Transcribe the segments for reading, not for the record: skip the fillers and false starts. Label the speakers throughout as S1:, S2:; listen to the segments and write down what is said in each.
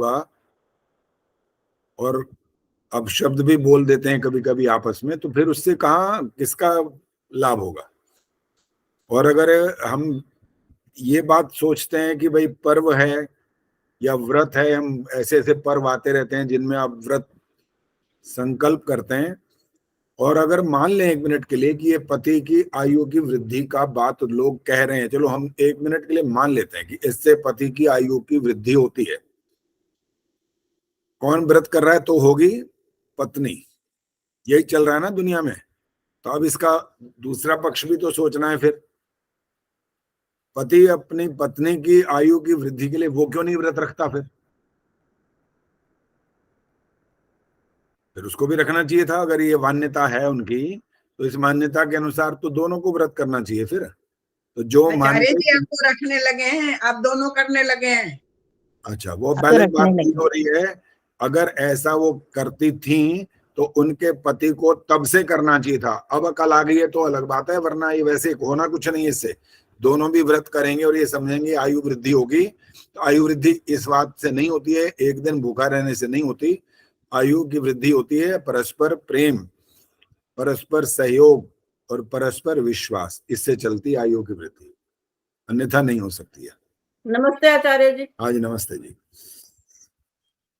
S1: होगा, और अब शब्द भी बोल देते हैं कभी कभी आपस में, तो फिर उससे कहाँ किसका लाभ होगा। और अगर हम ये बात सोचते हैं कि भाई पर्व है या व्रत है, हम ऐसे ऐसे पर्व आते रहते हैं जिनमें आप व्रत संकल्प करते हैं, और अगर मान लें 1 मिनट के लिए कि ये पति की आयु की वृद्धि का बात लोग कह रहे हैं, चलो हम 1 मिनट के लिए मान लेते हैं कि इससे पति की आयु की वृद्धि होती है। कौन व्रत कर रहा है? तो होगी पत्नी। यही चल रहा है ना दुनिया में। तो अब इसका दूसरा पक्ष भी तो सोचना है। फिर पति अपनी पत्नी की आयु की वृद्धि के लिए वो क्यों नहीं व्रत रखता? फिर उसको भी रखना चाहिए था। अगर ये मान्यता है उनकी, तो इस मान्यता के अनुसार तो दोनों को व्रत करना चाहिए। फिर तो जो
S2: आचार्य जी अब तो रखने लगे हैं, अब दोनों करने लगे हैं।
S1: अच्छा, वो पहले बात हो रही है। अगर ऐसा वो करती थी तो उनके पति को तब से करना चाहिए था। अब अकल आ गई है तो अलग बात है, वरना ये वैसे होना कुछ नहीं है। इससे दोनों भी व्रत करेंगे और ये समझेंगे आयु वृद्धि होगी। तो आयु वृद्धि इस बात से नहीं होती है, एक दिन भूखा रहने से नहीं होती। आयु की वृद्धि होती है परस्पर प्रेम, परस्पर सहयोग और परस्पर विश्वास, इससे चलती आयु की वृद्धि, अन्यथा नहीं हो सकती है।
S3: नमस्ते आचार्य जी।
S1: हाँ जी, नमस्ते जी।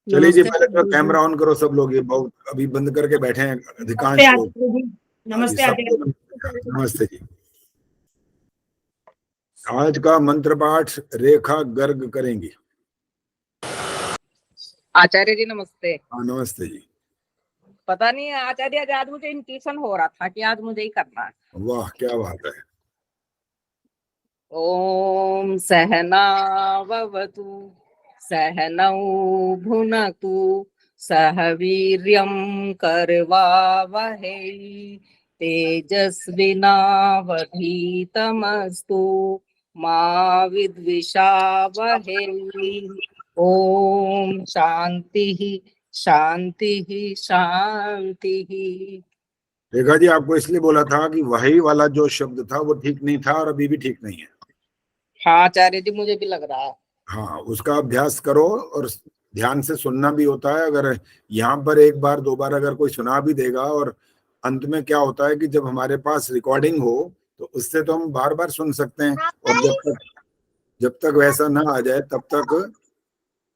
S1: चलिए जी, पहले तो कैमरा ऑन करो सब लोग। ये बहुत अभी बंद करके बैठे हैं अधिकांश लोग। नमस्ते जी। आज का मंत्र पाठ रेखा गर्ग करेंगी।
S4: आचार्य जी नमस्ते।
S1: हाँ नमस्ते जी।
S4: पता नहीं आचार्य जी, आज मुझे इंट्यूशन हो रहा था कि आज मुझे ही करना है।
S1: वाह, क्या बात है।
S4: ओम सहनावतु सहनौ भुनक्तु सह वीर्यं करवावहै तेजस्विनावधीतमस्तु मा विद्विषावहै। ओम शांति शांति शांति।
S1: रेखा जी, आपको इसलिए बोला था कि वही वाला जो शब्द था वो ठीक नहीं था और अभी भी ठीक नहीं है।
S4: हाँ आचार्य जी, मुझे भी लग रहा है।
S1: हाँ, उसका अभ्यास करो और ध्यान से सुनना भी होता है। अगर यहाँ पर एक बार दो बार अगर कोई सुना भी देगा, और अंत में क्या होता है कि जब हमारे पास रिकॉर्डिंग हो तो उससे तो हम बार बार सुन सकते हैं, और जब तक वैसा ना आ जाए तब तक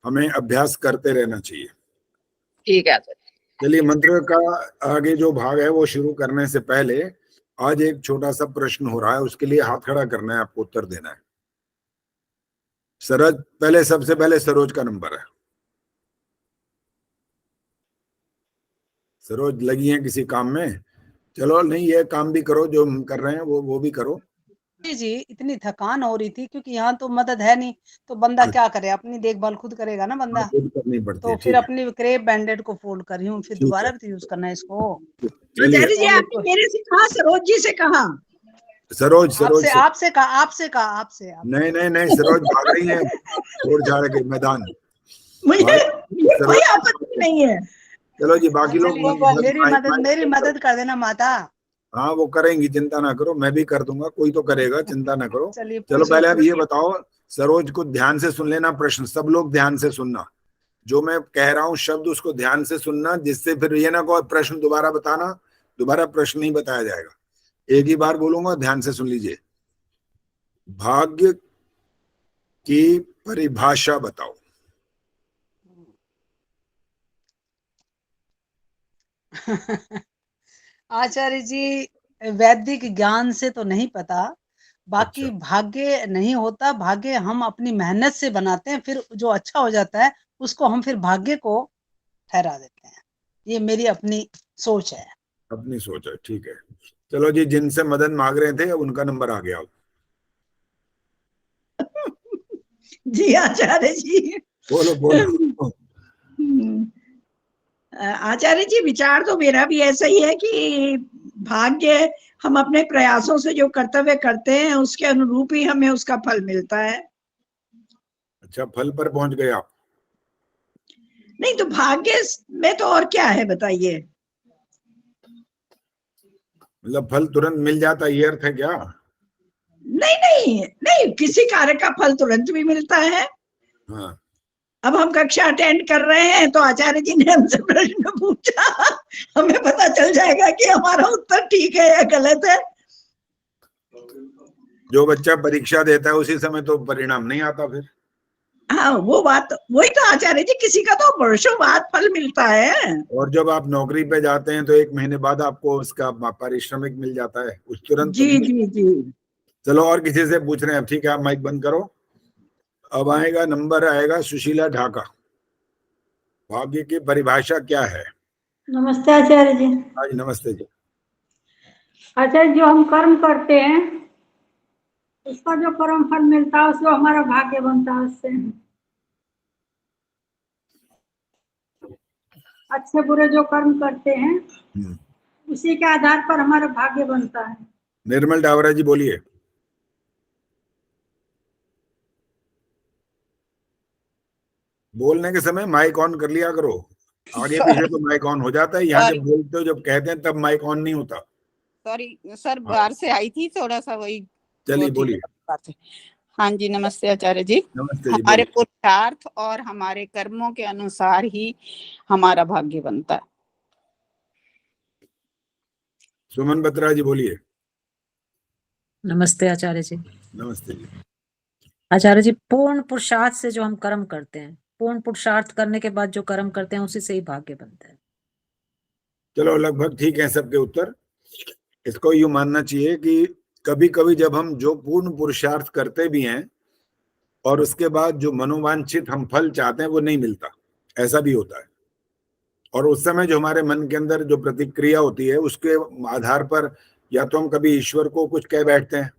S1: हमें अभ्यास करते रहना चाहिए।
S4: ठीक है आचार्य।
S1: चलिए, मंत्र का आगे जो भाग है वो शुरू करने से पहले आज एक छोटा सा प्रश्न हो रहा है, उसके लिए हाथ खड़ा करना है, आपको उत्तर देना है। सरोज, पहले सबसे पहले सरोज का नंबर है। सरोज लगी है किसी काम में? चलो, नहीं, ये काम भी करो जो हम कर रहे हैं, वो भी करो।
S5: जी, इतनी थकान हो रही थी क्योंकि यहाँ तो मदद है नहीं, तो बंदा क्या करे, अपनी देखभाल खुद करेगा ना बंदा।
S1: खुद करनी पड़ती
S5: तो
S1: है।
S5: फिर अपनी क्रेप बैंडेड को फोल्ड कर रही हूँ, फिर दोबारा भी यूज करना है इसको।
S2: आचार्य जी, आपने मेरे से कहा, सरोज जी से कहा?
S1: सरोज
S5: आपसे कहा।
S1: नहीं, सरोज भाग रही है छोड़ छाड़ के मैदान।
S2: मुझे कोई आपत्ति नहीं है।
S1: चलो जी, बाकी लोग
S5: मेरी मदद कर देना माता।
S1: हाँ, वो करेंगी, चिंता ना करो, मैं भी कर दूंगा, कोई तो करेगा, चिंता ना करो। चलो पहले अब ये बताओ, सरोज को ध्यान से सुन लेना प्रश्न, सब लोग ध्यान से सुनना। जो मैं कह रहा हूँ शब्द उसको ध्यान से सुनना, जिससे फिर ये ना कोई प्रश्न दोबारा बताना, दोबारा प्रश्न नहीं बताया जाएगा। एक ही बार बोलूंगा, ध्यान से सुन लीजिए। भाग्य की परिभाषा बताओ।
S5: आचार्य जी, वैदिक ज्ञान से तो नहीं पता, बाकी भाग्य नहीं होता, भाग्य हम अपनी मेहनत से बनाते हैं, फिर जो अच्छा हो जाता है उसको हम फिर भाग्य को ठहरा देते हैं। ये मेरी अपनी सोच है।
S1: अपनी सोच है, ठीक है। चलो जी, जिनसे मदद मांग रहे थे उनका नंबर आ गया।
S2: जी आचार्य जी,
S1: बोलो।
S2: आचार्य जी, विचार तो मेरा भी ऐसा ही है कि भाग्य हम अपने प्रयासों से जो कर्तव्य करते हैं उसके अनुरूप ही हमें उसका फल मिलता है।
S1: अच्छा, फल पर पहुंच गए आप?
S2: नहीं तो भाग्य में तो और क्या है बताइए?
S1: मतलब फल तुरंत मिल जाता, ये अर्थ है क्या?
S2: नहीं, किसी कार्य का फल तुरंत भी मिलता है।
S1: हाँ।
S2: अब हम कक्षा अटेंड कर रहे हैं तो आचार्य जी ने हमसे प्रश्न पूछा, हमें पता चल जाएगा कि हमारा उत्तर ठीक है या गलत है।
S1: जो बच्चा परीक्षा देता है उसी समय तो परिणाम नहीं आता फिर।
S2: हाँ, वो बात, वही तो आचार्य जी, किसी का तो वर्षों बाद फल मिलता है।
S1: और जब आप नौकरी पे जाते हैं तो 1 महीने बाद आपको उसका पारिश्रमिक मिल जाता है, उस तुरंत तो
S2: जी
S1: नहीं।
S2: जी जी।
S1: चलो और किसी से पूछ रहे हैं, ठीक है आप माइक बंद करो। अब आएगा नंबर, आएगा सुशीला ढाका। भाग्य की परिभाषा क्या है?
S3: नमस्ते आचार्य जी।
S1: हाँ जी नमस्ते जी।
S3: आचार्य, जो हम कर्म करते हैं उसका जो कर्म फल मिलता है उसको हमारा भाग्य बनता है। उससे अच्छे बुरे जो कर्म करते हैं उसी के आधार पर हमारा भाग्य बनता है।
S1: निर्मल डावरा जी बोलिए। बोलने के समय माइक ऑन कर लिया करो, आगे पीछे तो माइक ऑन हो जाता है, यहाँ जब बोलते हो, जब कहते हैं तब माइक ऑन नहीं होता।
S4: सॉरी सर, बाहर से आई थी थोड़ा सा, वही
S1: चलिए बोलिए।
S4: बात है। हाँ जी नमस्ते आचार्य जी।
S1: नमस्ते जी।
S4: हमारे पुरुषार्थ और हमारे कर्मों के अनुसार ही हमारा भाग्य बनता है।
S1: सुमन बत्रा जी बोलिए।
S6: नमस्ते आचार्य जी।
S1: नमस्ते जी।
S6: आचार्य जी, पूर्ण पुरुषार्थ से जो हम कर्म करते हैं, पूर्ण पुरुषार्थ करने के बाद जो कर्म करते हैं उसी से ही भाग्य बनता है।
S1: चलो लगभग ठीक है सबके उत्तर। इसको यूं मानना चाहिए कि कभी कभी जब हम जो पूर्ण पुरुषार्थ करते भी हैं और उसके बाद जो मनोवांछित हम फल चाहते हैं वो नहीं मिलता, ऐसा भी होता है। और उस समय जो हमारे मन के अंदर जो प्रतिक्रिया होती है उसके आधार पर या तो हम कभी ईश्वर को कुछ कह बैठते हैं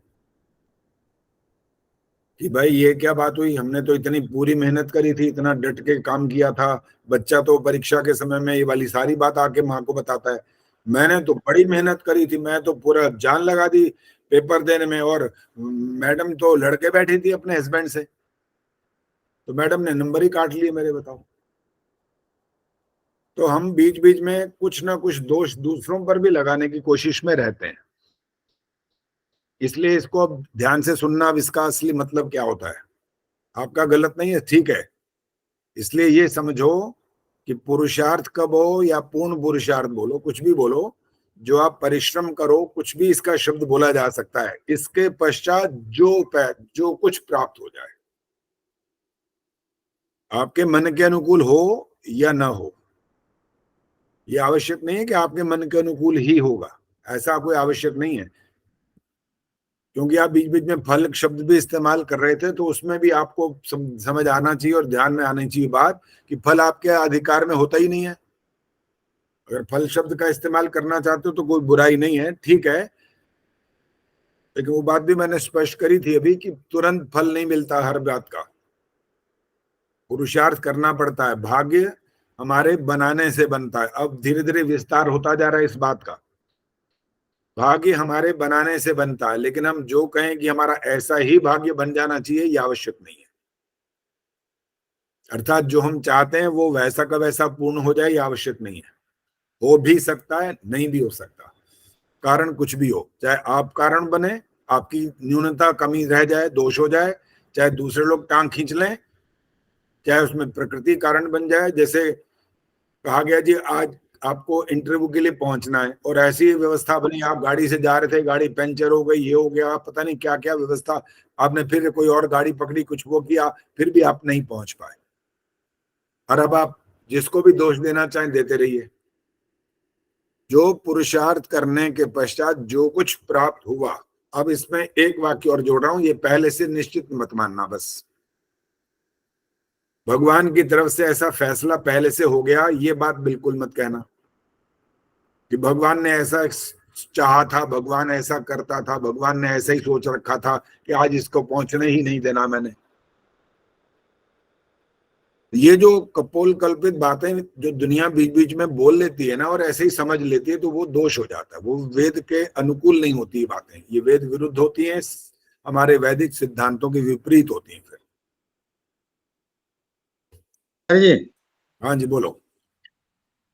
S1: कि भाई ये क्या बात हुई, हमने तो इतनी पूरी मेहनत करी थी, इतना डट के काम किया था। बच्चा तो परीक्षा के समय में ये वाली सारी बात आके माँ को बताता है, मैंने तो बड़ी मेहनत करी थी, मैं तो पूरा जान लगा दी पेपर देने में, और मैडम तो लड़के बैठी थी अपने हस्बैंड से, तो मैडम ने नंबर ही काट लिए मेरे, बताओ। तो हम बीच बीच में कुछ ना कुछ दोष दूसरों पर भी लगाने की कोशिश में रहते हैं। इसलिए इसको अब ध्यान से सुनना, अब इसका असली मतलब क्या होता है। आपका गलत नहीं है, ठीक है। इसलिए ये समझो कि पुरुषार्थ कब हो या पूर्ण पुरुषार्थ बोलो, कुछ भी बोलो, जो आप परिश्रम करो, कुछ भी इसका शब्द बोला जा सकता है, इसके पश्चात जो कुछ प्राप्त हो जाए, आपके मन के अनुकूल हो या ना हो, ये आवश्यक नहीं है कि आपके मन के अनुकूल ही होगा, ऐसा कोई आवश्यक नहीं है। क्योंकि आप बीच बीच में फल शब्द भी इस्तेमाल कर रहे थे, तो उसमें भी आपको समझ आना चाहिए और ध्यान में आनी चाहिए बात कि फल आपके अधिकार में होता ही नहीं है। अगर फल शब्द का इस्तेमाल करना चाहते हो तो कोई बुराई नहीं है, ठीक है, लेकिन वो बात भी मैंने स्पष्ट करी थी अभी कि तुरंत फल नहीं मिलता हर बात का, पुरुषार्थ करना पड़ता है। भाग्य हमारे बनाने से बनता है। अब धीरे धीरे विस्तार होता जा रहा है इस बात का। भाग्य हमारे बनाने से बनता है, लेकिन हम जो कहें कि हमारा ऐसा ही भाग्य बन जाना चाहिए, ये आवश्यक नहीं है। अर्थात जो हम चाहते हैं वो वैसा का वैसा पूर्ण हो जाए, ये आवश्यक नहीं है। हो भी सकता है, नहीं भी हो सकता, कारण कुछ भी हो, चाहे आप कारण बने, आपकी न्यूनता कमी रह जाए, दोष हो जाए, चाहे दूसरे लोग टांग खींच लें, चाहे उसमें प्रकृति कारण बन जाए। जैसे कहा गया जी आज आपको इंटरव्यू के लिए पहुंचना है और ऐसी व्यवस्था बनी, आप गाड़ी से जा रहे थे, गाड़ी पंचर हो गई, ये हो गया, पता नहीं क्या क्या व्यवस्था, आपने फिर कोई और गाड़ी पकड़ी, कुछ वो किया, फिर भी आप नहीं पहुंच पाए। और अब आप जिसको भी दोष देना चाहें देते रहिए। जो पुरुषार्थ करने के पश्चात जो कुछ प्राप्त हुआ, अब इसमें एक वाक्य और जोड़ रहा हूं, ये पहले से निश्चित मत मानना, बस भगवान की तरफ से ऐसा फैसला पहले से हो गया, ये बात बिल्कुल मत कहना कि भगवान ने ऐसा चाहा था, भगवान ऐसा करता था, भगवान ने ऐसा ही सोच रखा था कि आज इसको पहुंचने ही नहीं देना मैंने। ये जो कपोल कल्पित बातें जो दुनिया बीच बीच में बोल लेती है ना और ऐसे ही समझ लेती है, तो वो दोष हो जाता है, वो वेद के अनुकूल नहीं होती है बातें, ये वेद विरुद्ध होती हैं, हमारे वैदिक सिद्धांतों के विपरीत होती हैं। फिर
S7: जी
S1: हाँ जी बोलो।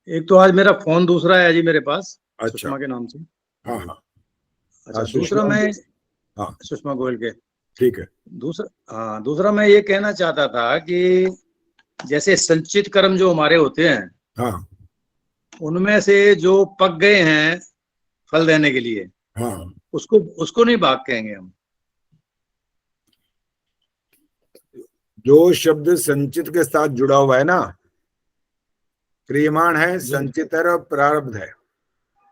S7: एक तो आज मेरा फोन दूसरा है जी मेरे पास,
S1: अच्छा।
S7: सुषमा के नाम से।
S1: हाँ हाँ।
S7: अच्छा, दूसरा मैं,
S1: हाँ
S7: सुषमा गोयल के,
S1: ठीक है।
S7: दूसरा मैं ये कहना चाहता था कि जैसे संचित कर्म जो हमारे होते हैं,
S1: हाँ
S7: उनमें से जो पक गए हैं फल देने के लिए,
S1: हाँ,
S7: उसको नहीं भाग कहेंगे हम।
S1: जो शब्द संचित के साथ जुड़ा हुआ है ना, क्रियमाण है, संचित है और प्रारब्ध है।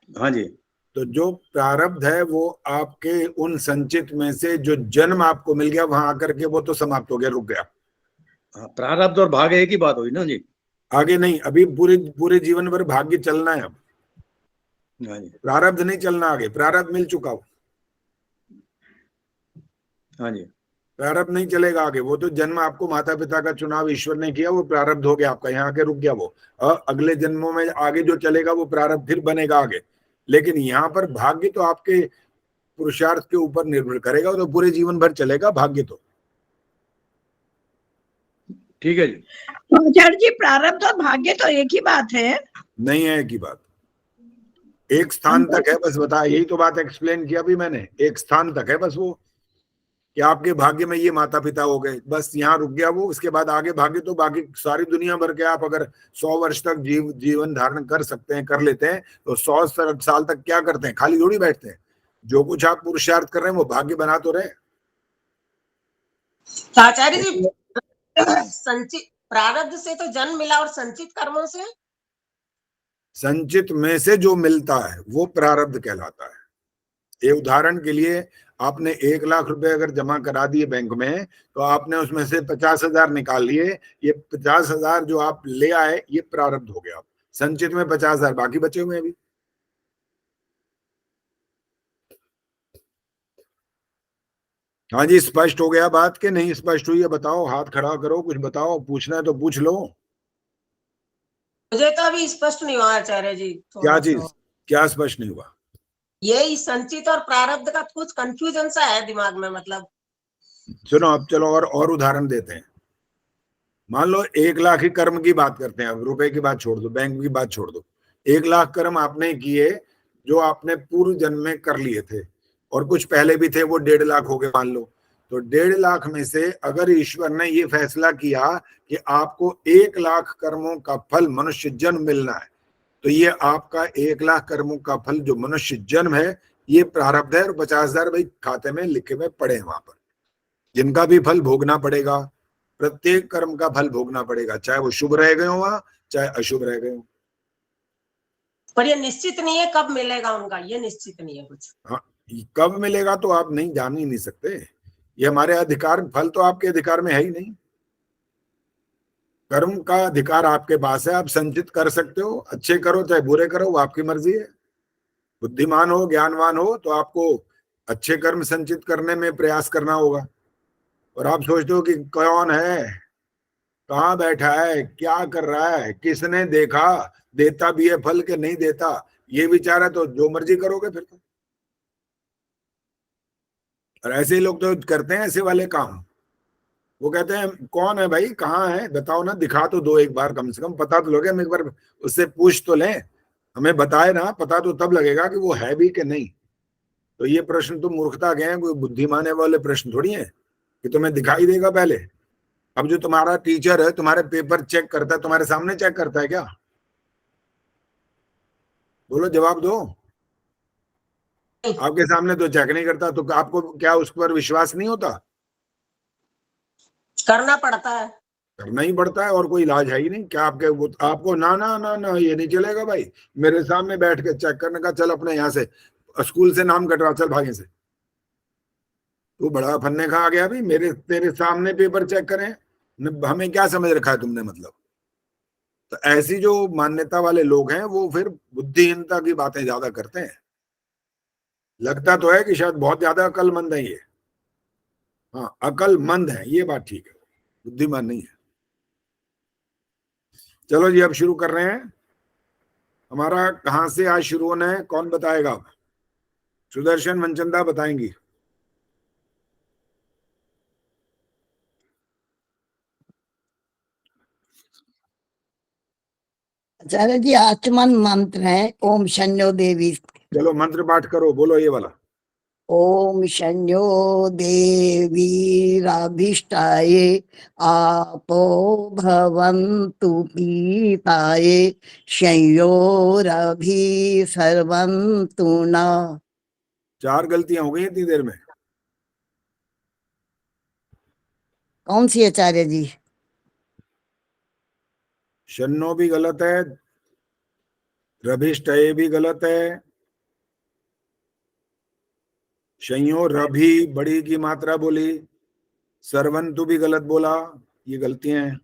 S7: हाँ जी।
S1: तो जो प्रारब्ध है वो आपके उन संचित में से जो जन्म आपको मिल गया वहां आकर के वो तो समाप्त हो गया, रुक गया।
S7: हाँ, प्रारब्ध और भाग्य एक ही बात हुई ना जी।
S1: आगे नहीं, अभी पूरे पूरे जीवन भर भाग्य चलना है। अब
S7: हाँ जी।
S1: प्रारब्ध नहीं चलना, आगे प्रारब्ध मिल चुका हो,
S7: हाँ जी।
S1: प्रारब्ध नहीं चलेगा आगे। वो तो जन्म आपको माता पिता का चुनाव ईश्वर ने किया, वो प्रारब्ध हो गया आपका, यहाँ आके रुक गया वो। अगले जन्मों में आगे जो चलेगा वो प्रारब्ध फिर बनेगा आगे। लेकिन यहाँ पर भाग्य तो आपके पुरुषार्थ के ऊपर निर्भर करेगा, तो पूरे जीवन भर चलेगा भाग्य तो।
S7: ठीक है जी।
S2: तो आचार्य जी प्रारब्ध और भाग्य तो एक ही बात है?
S1: नहीं है एक ही बात, एक स्थान तक है बस, बताया, यही तो बात एक्सप्लेन किया भी मैंने, एक स्थान तक है बस वो, कि आपके भाग्य में ये माता पिता हो गए, बस यहाँ रुक गया वो। उसके बाद आगे भाग्य तो बाकी सारी दुनिया भर के, आप अगर 100 वर्ष तक जीवन धारण कर सकते हैं, कर लेते हैं, तो 100 साल तक क्या करते हैं, खाली थोड़ी बैठते हैं। जो कुछ आप पुरुषार्थ कर रहे हैं वो भाग्य बना तो रहे।
S8: तो आचार्य जी संचित प्रारब्ध से तो जन्म मिला, और संचित कर्मों से?
S1: संचित में से जो मिलता है वो प्रारब्ध कहलाता है। ये उदाहरण के लिए, आपने 1 लाख रुपए अगर जमा करा दिए बैंक में, तो आपने उसमें से 50,000 निकाल लिए, ये 50,000 जो आप ले आए ये प्रारब्ध हो गया। संचित में 50,000 बाकी बचे हुए हैं अभी। हाँ जी, स्पष्ट हो गया बात के नहीं स्पष्ट हुई है? बताओ, हाथ खड़ा करो, कुछ बताओ, पूछना है तो पूछ लो।
S8: मुझे तो अभी स्पष्ट नहीं हुआ आचार्य जी।
S1: क्या चीज, क्या स्पष्ट नहीं हुआ?
S8: यही संचित और प्रारब्ध का कुछ कंफ्यूजन सा है दिमाग में, मतलब।
S1: सुनो, अब चलो और उदाहरण देते हैं। मान लो 1 लाख ही कर्म की बात करते हैं, अब रुपए की बात छोड़ दो, बैंक की बात छोड़ दो। 1 लाख कर्म आपने किए, जो आपने पूर्व जन्म में कर लिए थे, और कुछ पहले भी थे, वो 1.5 लाख हो गए मान लो। तो 1.5 लाख में से अगर ईश्वर ने ये फैसला किया कि आपको 1 लाख कर्मों का फल मनुष्य जन्म मिलना है, तो ये आपका 1 लाख कर्मों का फल जो मनुष्य जन्म है ये प्रारब्ध है, और 50,000 भाई खाते में लिखे में पड़े हैं वहां पर, जिनका भी फल भोगना पड़ेगा। प्रत्येक कर्म का फल भोगना पड़ेगा, चाहे वो शुभ रह गए हो वहां, चाहे अशुभ रह गए हो।
S8: पर ये निश्चित नहीं है कब मिलेगा उनका, ये निश्चित नहीं है कुछ।
S1: हाँ, कब मिलेगा तो आप नहीं जान ही नहीं सकते, ये हमारे अधिकार, फल तो आपके अधिकार में है ही नहीं। कर्म का अधिकार आपके पास है, आप संचित कर सकते हो, अच्छे करो चाहे बुरे करो, वो आपकी मर्जी है। बुद्धिमान हो, ज्ञानवान हो, तो आपको अच्छे कर्म संचित करने में प्रयास करना होगा। और आप सोचते हो कि कौन है, कहाँ बैठा है, क्या कर रहा है, किसने देखा, देता भी है फल के नहीं देता, ये विचार है तो जो मर्जी करोगे फिर तो। और ऐसे ही लोग तो करते हैं ऐसे वाले काम। वो कहते हैं कौन है भाई, कहाँ है, बताओ ना, दिखा तो दो एक बार, कम से कम पता तो लगे, हम एक बार उससे पूछ तो लें, हमें बताए ना, पता तो तब लगेगा कि वो है भी कि नहीं। तो ये प्रश्न तो मूर्खता के हैं, कोई बुद्धिमाने वाले प्रश्न थोड़ी है कि तुम्हें दिखाई देगा पहले। अब जो तुम्हारा टीचर है तुम्हारे पेपर चेक करता है, तुम्हारे सामने चेक करता है क्या? बोलो, जवाब दो। आपके सामने तो चेक नहीं करता, तो आपको क्या उस पर विश्वास नहीं होता?
S8: करना पड़ता है,
S1: करना ही पड़ता है, और कोई इलाज है ही नहीं। क्या आपको ना ना ना ना ये नहीं चलेगा भाई, मेरे सामने बैठ के चेक करने का, चल अपने यहाँ से स्कूल से नाम कटवा, चल भागे से। तू बड़ा फन्ने खा आ गया भी, तेरे सामने पेपर चेक करें, हमें क्या समझ रखा है तुमने, मतलब। तो ऐसी जो मान्यता वाले लोग हैं वो फिर बुद्धिहीनता की बातें ज्यादा करते हैं। लगता तो है कि शायद बहुत ज्यादा अकलमंद है ये, हाँ अकलमंद है, ये बात ठीक है, बुद्धिमान नहीं है। चलो जी, अब शुरू कर रहे हैं। हमारा कहां से आज शुरू होना है, कौन बताएगा? सुदर्शन, मनचंदा बताएंगी।
S9: आचार्य जी आचमन मंत्र है, ओम शन्यो देवी।
S1: चलो मंत्र पाठ करो, बोलो ये वाला।
S9: ओम शन्यो देवीराभिष्टाये आपो भवन्तु पीताये संयोरभिसर्वन्तु न।
S1: 4 गलतियां हो गई इतनी देर में।
S9: कौन सी आचार्य जी?
S1: शन्नो भी गलत है, रभिष्टये भी गलत है, शयो रभि बड़ी की मात्रा बोली, सर्वंतु भी गलत बोला। ये गलतियां हैं।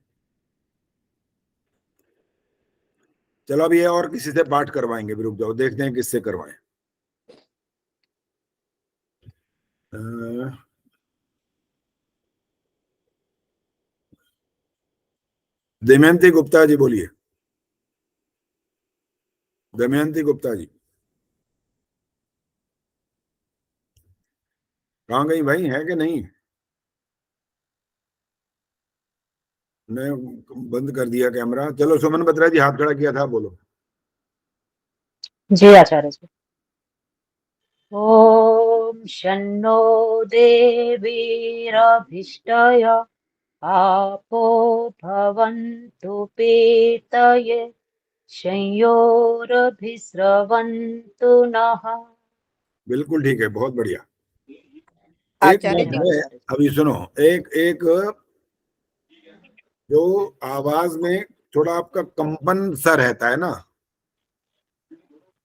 S1: चलो अब ये और किसी से पाठ करवाएंगे, भी रुक जाओ देखते हैं किससे करवाएं। दमयंती गुप्ता जी बोलिए। दमयंती गुप्ता जी कहाँ गई भाई, है कि नहीं? मैं बंद कर दिया कैमरा। चलो सुमन बत्रा जी हाथ खड़ा किया था, बोलो।
S6: जी आचार्य जी। ओम शन्नो देवीरभिष्टय आपो भवन्तु पीतये संयोरभिस्रवन्तु नः।
S1: बिल्कुल ठीक है, बहुत बढ़िया। एक
S4: आचार्य
S1: बात
S4: जी।
S1: है, अभी सुनो, एक जो आवाज में थोड़ा आपका कंपन सा रहता है ना,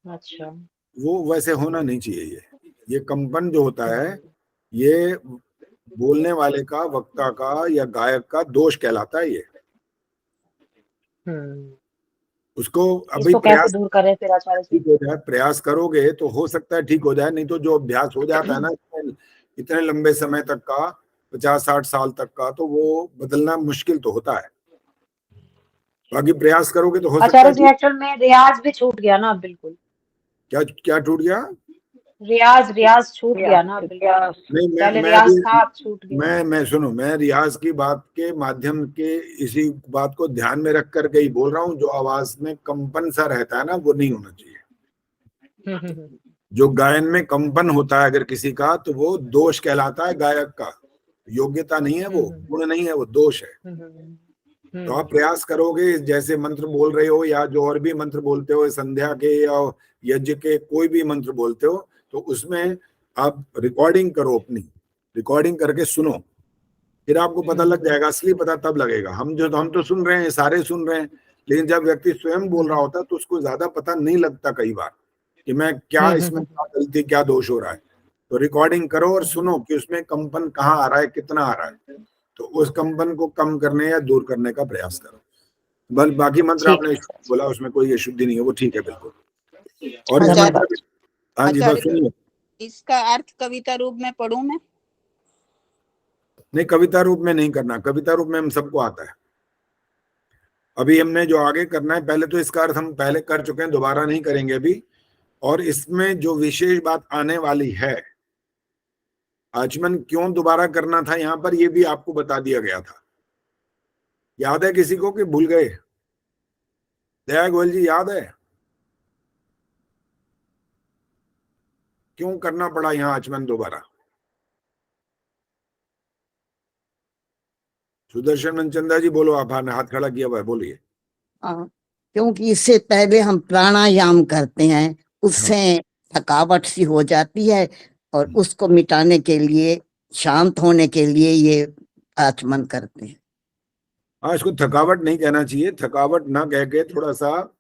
S6: अच्छा।
S1: वो वैसे होना नहीं चाहिए। ये कंपन जो होता है, ये बोलने वाले का, वक्ता का या गायक का दोष कहलाता है। ये उसको अभी
S6: इसको कैसे
S1: प्रयास
S6: दूर करें फिर आचार्य जी?
S1: ठीक हो जाए, प्रयास करोगे तो हो सकता है ठीक हो जाए, नहीं तो जो अभ्यास हो जाता है ना इतने लंबे समय तक का, 50-60 साल तक का, तो वो बदलना मुश्किल तो होता है। बाकी प्रयास करोगे तो हो सकता
S6: आचार्य
S1: है।
S6: जी एक्चुअल में रियाज भी छूट गया ना बिल्कुल।
S1: क्या क्या टूट गया?
S6: रियाज छूट गया ना बिल्कुल।
S1: नहीं,
S6: पहले रियाज था, अब छूट गया।
S1: मैं सुनो, मैं रियाज की बात के माध्यम के इसी बात को ध्यान में रख करके ही बोल रहा हूँ। जो आवाज में कंपन सा रहता है ना, वो नहीं होना चाहिए। जो गायन में कंपन होता है अगर किसी का, तो वो दोष कहलाता है गायक का। योग्यता नहीं है वो, गुण नहीं है वो, दोष है। तो आप प्रयास करोगे, जैसे मंत्र बोल रहे हो या जो और भी मंत्र बोलते हो, संध्या के या यज्ञ के कोई भी मंत्र बोलते हो, तो उसमें आप रिकॉर्डिंग करो, अपनी रिकॉर्डिंग करके सुनो, फिर आपको पता लग जाएगा। असली पता तब लगेगा। हम तो सुन रहे हैं, सारे सुन रहे हैं, लेकिन जब व्यक्ति स्वयं बोल रहा होता है तो उसको ज्यादा पता नहीं लगता कई बार कि मैं क्या, इसमें क्या गलती, क्या दोष हो रहा है। तो रिकॉर्डिंग करो और सुनो कि उसमें कंपन कहाँ आ रहा है, कितना आ रहा है, तो उस कंपन को कम करने या दूर करने का प्रयास करो। बल बाकी मंत्र आपने बोला, उसमें कोई अशुद्धि नहीं है, वो ठीक है बिल्कुल। और इस मंत्र, हाँ जी, बस सुनिए।
S4: इसका अर्थ कविता रूप में पढ़ूं मैं?
S1: नहीं, कविता रूप में नहीं करना, कविता रूप में हम सबको आता है। अभी हमने जो आगे करना है, पहले तो इसका अर्थ हम पहले कर चुके हैं, दोबारा नहीं करेंगे अभी। और इसमें जो विशेष बात आने वाली है, आचमन क्यों दोबारा करना था यहाँ पर, ये भी आपको बता दिया गया था। याद है किसी को कि भूल गए? दया गोयल जी, याद है क्यों करना पड़ा यहाँ आचमन दोबारा? सुदर्शन मनचंदा जी बोलो, आप हाथ खड़ा किया हुआ है, बोलिए।
S9: क्योंकि इससे पहले हम प्राणायाम करते हैं, उससे थकावट सी हो जाती है, और उसको मिटाने के लिए, शांत होने के लिए ये आचमन करते हैं।
S1: हाँ, इसको थकावट नहीं कहना चाहिए। थकावट ना कह के थोड़ा सा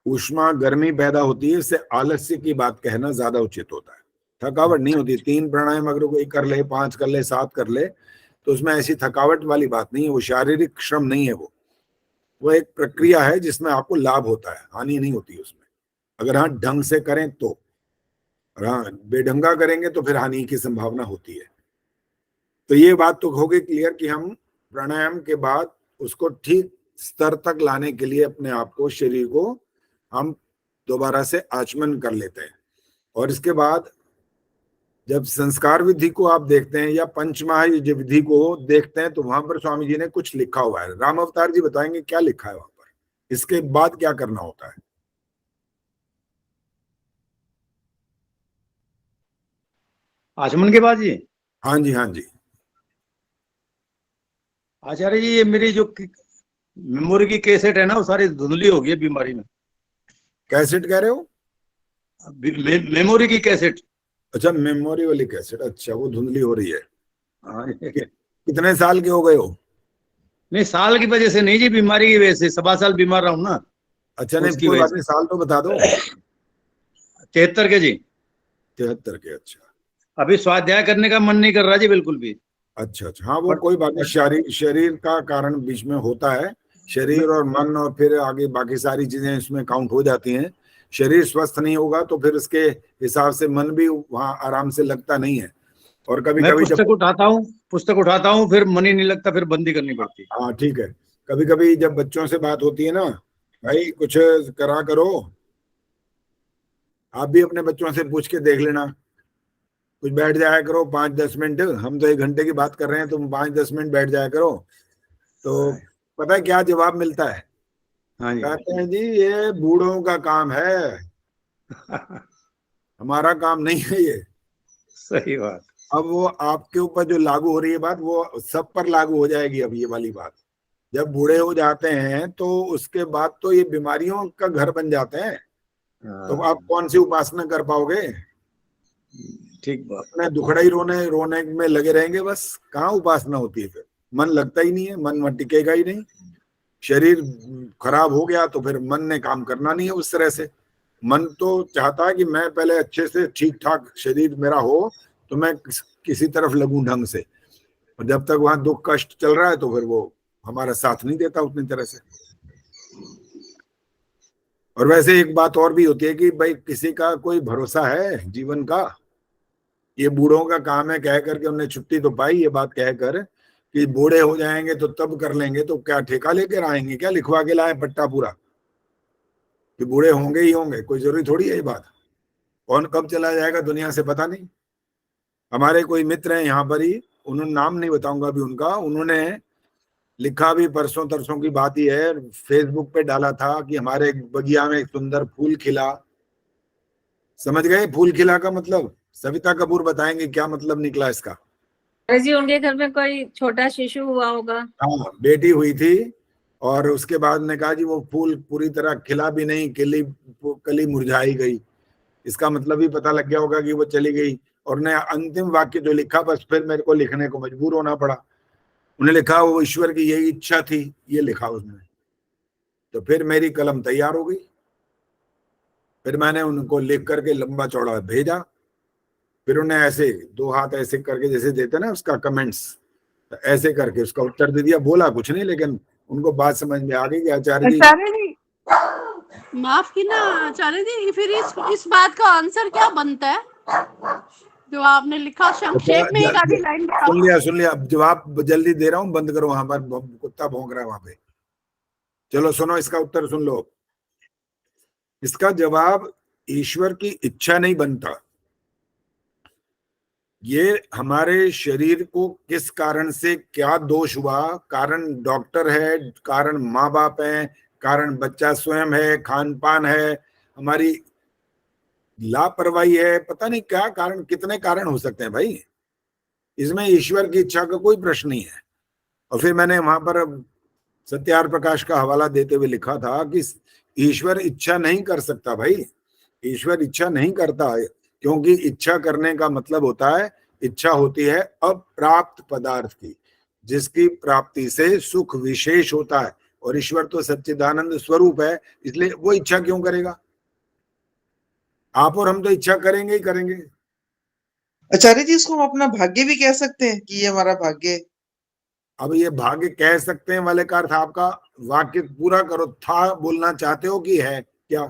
S1: ऊष्मा गर्मी पैदा होती है, इससे आलस्य की बात कहना ज्यादा उचित होता है। थकावट नहीं होती। 3 प्राणायाम अगर कोई कर ले, 5 कर ले, 7 कर ले, तो उसमें ऐसी थकावट वाली बात नहीं है। वो शारीरिक श्रम नहीं है, वो एक प्रक्रिया है जिसमें आपको लाभ होता है, हानि नहीं होती उसमें। अगर हाँ ढंग से करें तो, हाँ बेढंगा करेंगे तो फिर हानि की संभावना होती है। तो ये बात तो हो गई क्लियर कि हम प्राणायाम के बाद उसको ठीक स्तर तक लाने के लिए अपने आप को, शरीर को हम दोबारा से आचमन कर लेते हैं। और इसके बाद जब संस्कार विधि को आप देखते हैं या पंचमहायुज विधि को देखते हैं, तो वहां पर स्वामी जी ने कुछ लिखा हुआ है। राम अवतार जी बताएंगे क्या लिखा है वहां पर, इसके बाद क्या करना होता है।
S7: आचमन के बाद जी?
S1: हाँ जी, हाँ जी।
S7: आचार्य जी, ये मेरी जो मेमोरी की कैसेट है ना, वो सारी धुंधली हो गई है बीमारी में।
S1: कैसेट कह रहे हो?
S7: मेमोरी की कैसेट।
S1: अच्छा, मेमोरी वाली कैसेट, अच्छा, वो धुंधली हो रही है।
S7: हाँ,
S1: कितने साल के हो गए हो?
S7: नहीं, साल की वजह से नहीं जी, बीमारी की वजह से। 7 साल बीमार रहा हूँ ना,
S1: अच्छा, नहीं
S7: उसकी
S1: कोई
S7: वजह
S1: बात नहीं, साल तो बता दो।
S7: 73 के जी।
S1: 73 के, अच्छा
S7: अभी स्वाध्याय करने का मन नहीं कर रहा जी, बिल्कुल भी।
S1: अच्छा। अच्छा, हाँ वो
S7: बट
S1: कोई बात नहीं, शरीर का कारण बीच में होता है। शरीर और मन और फिर आगे बाकी सारी चीजें इसमें काउंट हो जाती हैं। शरीर स्वस्थ नहीं होगा तो फिर उसके हिसाब से मन भी वहाँ आराम से लगता नहीं है। और कभी
S7: मैं
S1: कभी जब
S7: पुस्तक उठाता हूँ, फिर मन ही नहीं लगता, फिर बंदी करनी पड़ती।
S1: हाँ ठीक है, कभी कभी जब बच्चों से बात होती है ना, भाई कुछ करा करो, आप भी अपने बच्चों से पूछ के देख लेना, कुछ बैठ जाया करो 5-10 मिनट। हम तो 1 घंटे की बात कर रहे हैं, तुम 5-10 मिनट बैठ जाया करो, तो पता है क्या जवाब मिलता है?
S7: हाँ जी।
S1: कहते हैं जी ये बूढ़ों का काम है, हमारा काम नहीं है ये।
S7: सही बात।
S1: अब वो आपके ऊपर जो लागू हो रही है बात, वो सब पर लागू हो जाएगी। अब ये वाली बात, जब बूढ़े हो जाते हैं तो उसके बाद तो ये बीमारियों का घर बन जाते हैं, तो आप कौन सी उपासना कर पाओगे?
S7: ठीक बात।
S1: अपने दुखड़े रोने रोने में लगे रहेंगे, बस कहाँ उपासना होती है? फिर मन लगता ही नहीं है, मन टिकेगा ही नहीं। शरीर खराब हो गया तो फिर मन ने काम करना नहीं है उस तरह से। मन तो चाहता है कि मैं पहले अच्छे से ठीक ठाक शरीर मेरा हो तो मैं किसी तरफ लगूं ढंग से, और जब तक वहां दुख कष्ट चल रहा है तो फिर वो हमारा साथ नहीं देता उतनी तरह से। और वैसे एक बात और भी होती है कि भाई किसी का कोई भरोसा है जीवन का? ये बूढ़ों का काम है कह करके उन्हें छुट्टी तो पाई, ये बात कहकर कि बूढ़े हो जाएंगे तो तब कर लेंगे, तो क्या ठेका लेकर आएंगे क्या? लिखवा के लाए पट्टा पूरा कि बूढ़े होंगे ही होंगे? कोई जरूरी थोड़ी है ये बात। कौन कब चला जाएगा दुनिया से पता नहीं। हमारे कोई मित्र हैं यहाँ पर ही, उन्होंने नाम नहीं बताऊंगा अभी उनका, उन्होंने लिखा भी परसों तरसों की बात ही है, फेसबुक पे डाला था कि हमारे बगिया में एक सुंदर फूल खिला। समझ गए फूल खिला का मतलब? सविता कपूर बताएंगे क्या मतलब निकला इसका।
S4: अरे जी, उनके घर में कोई छोटा शिशु हुआ होगा।
S1: हाँ, बेटी हुई थी और उसके बाद ने कहा जी वो फूल पूरी तरह खिला भी नहीं, कली मुरझाई गई। इसका मतलब ही पता लग गया होगा कि वो चली गई। और ने अंतिम वाक्य जो लिखा, बस फिर मेरे को लिखने को मजबूर होना पड़ा। उन्हें लिखा वो ईश्वर की यही इच्छा थी, ये लिखा उसने। तो फिर मेरी कलम तैयार हो गई, फिर मैंने उनको लिख करके लंबा चौड़ा भेजा। फिर उन्हें ऐसे 2 हाथ ऐसे करके जैसे देते ना उसका कमेंट्स, ऐसे करके उसका उत्तर दे दिया। बोला कुछ नहीं, लेकिन उनको बात समझ में आ गई कि आचार्य जी
S10: माफ की ना आचार्य जी, फिर इस बात का आंसर क्या बनता है जो आपने लिखा? संक्षेप में एक आधी लाइन
S1: सुन लिया। अब जवाब जल्दी दे रहा हूँ, बंद करो, वहां पर कुत्ता भौंक रहा है वहां पे। चलो सुनो, इसका उत्तर सुन लो। इसका जवाब ईश्वर की इच्छा नहीं बनता। ये हमारे शरीर को किस कारण से क्या दोष हुआ, कारण डॉक्टर है, कारण माँ बाप है, कारण बच्चा स्वयं है, खान पान है, हमारी लापरवाही है, पता नहीं क्या कारण, कितने कारण हो सकते हैं भाई। इसमें ईश्वर की इच्छा का कोई प्रश्न नहीं है। और फिर मैंने वहां पर सत्यार प्रकाश का हवाला देते हुए लिखा था कि ईश्वर इच्छा नहीं कर सकता भाई, ईश्वर इच्छा नहीं करता है, क्योंकि इच्छा करने का मतलब होता है, इच्छा होती है अप्राप्त पदार्थ की, जिसकी प्राप्ति से सुख विशेष होता है। और ईश्वर तो सच्चिदानंद स्वरूप है, इसलिए वो इच्छा क्यों करेगा? आप और हम तो इच्छा करेंगे ही करेंगे।
S11: आचार्य जी, इसको हम अपना भाग्य भी कह सकते हैं कि ये हमारा भाग्य है?
S1: अब ये भाग्य कह सकते हैं वाले का अर्थ आपका वाक्य पूरा करो। था बोलना चाहते हो कि है क्या?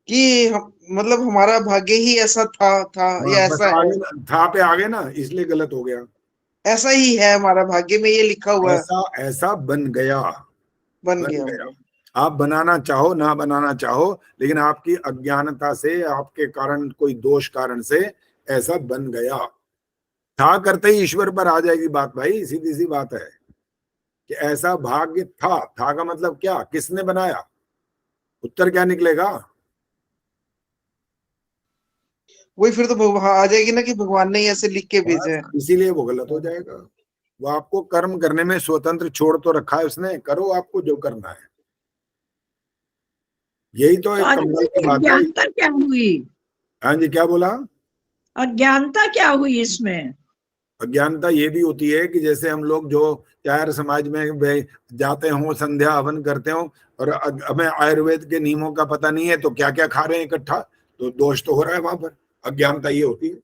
S11: कि मतलब हमारा भाग्य ही ऐसा था या
S1: बस
S11: ऐसा है?
S1: था पे आ गए ना, इसलिए गलत हो गया।
S11: ऐसा ही है, हमारा भाग्य में ये लिखा हुआ है।
S1: ऐसा बन गया।
S11: बन गया।
S1: आप बनाना चाहो ना बनाना चाहो, लेकिन आपकी अज्ञानता से, आपके कारण, कोई दोष कारण से ऐसा बन गया। था करते ही ईश्वर पर आ जाएगी बात भाई, सीधी सी बात है कि ऐसा भाग्य था। था का मतलब क्या, किसने बनाया? उत्तर क्या निकलेगा?
S11: वही फिर तो वहां आ जाएगी ना कि भगवान ने ही ऐसे लिख के भेजा है।
S1: इसीलिए वो गलत हो जाएगा। वो आपको कर्म करने में स्वतंत्र छोड़ तो रखा है उसने, करो आपको जो करना है। यही तो एक कमाल की बात है।
S2: अज्ञानता क्या हुई?
S1: हाँ जी, क्या बोला?
S2: अज्ञानता क्या हुई इसमें?
S1: अज्ञानता ये भी होती है कि जैसे हम लोग जो चार समाज में जाते हो, संध्या हवन करते हो, और हमें आयुर्वेद के नियमों का पता नहीं है तो क्या क्या खा रहे हैं इकट्ठा, तो दोष तो हो रहा है वहां पर। अज्ञानता ये होती है।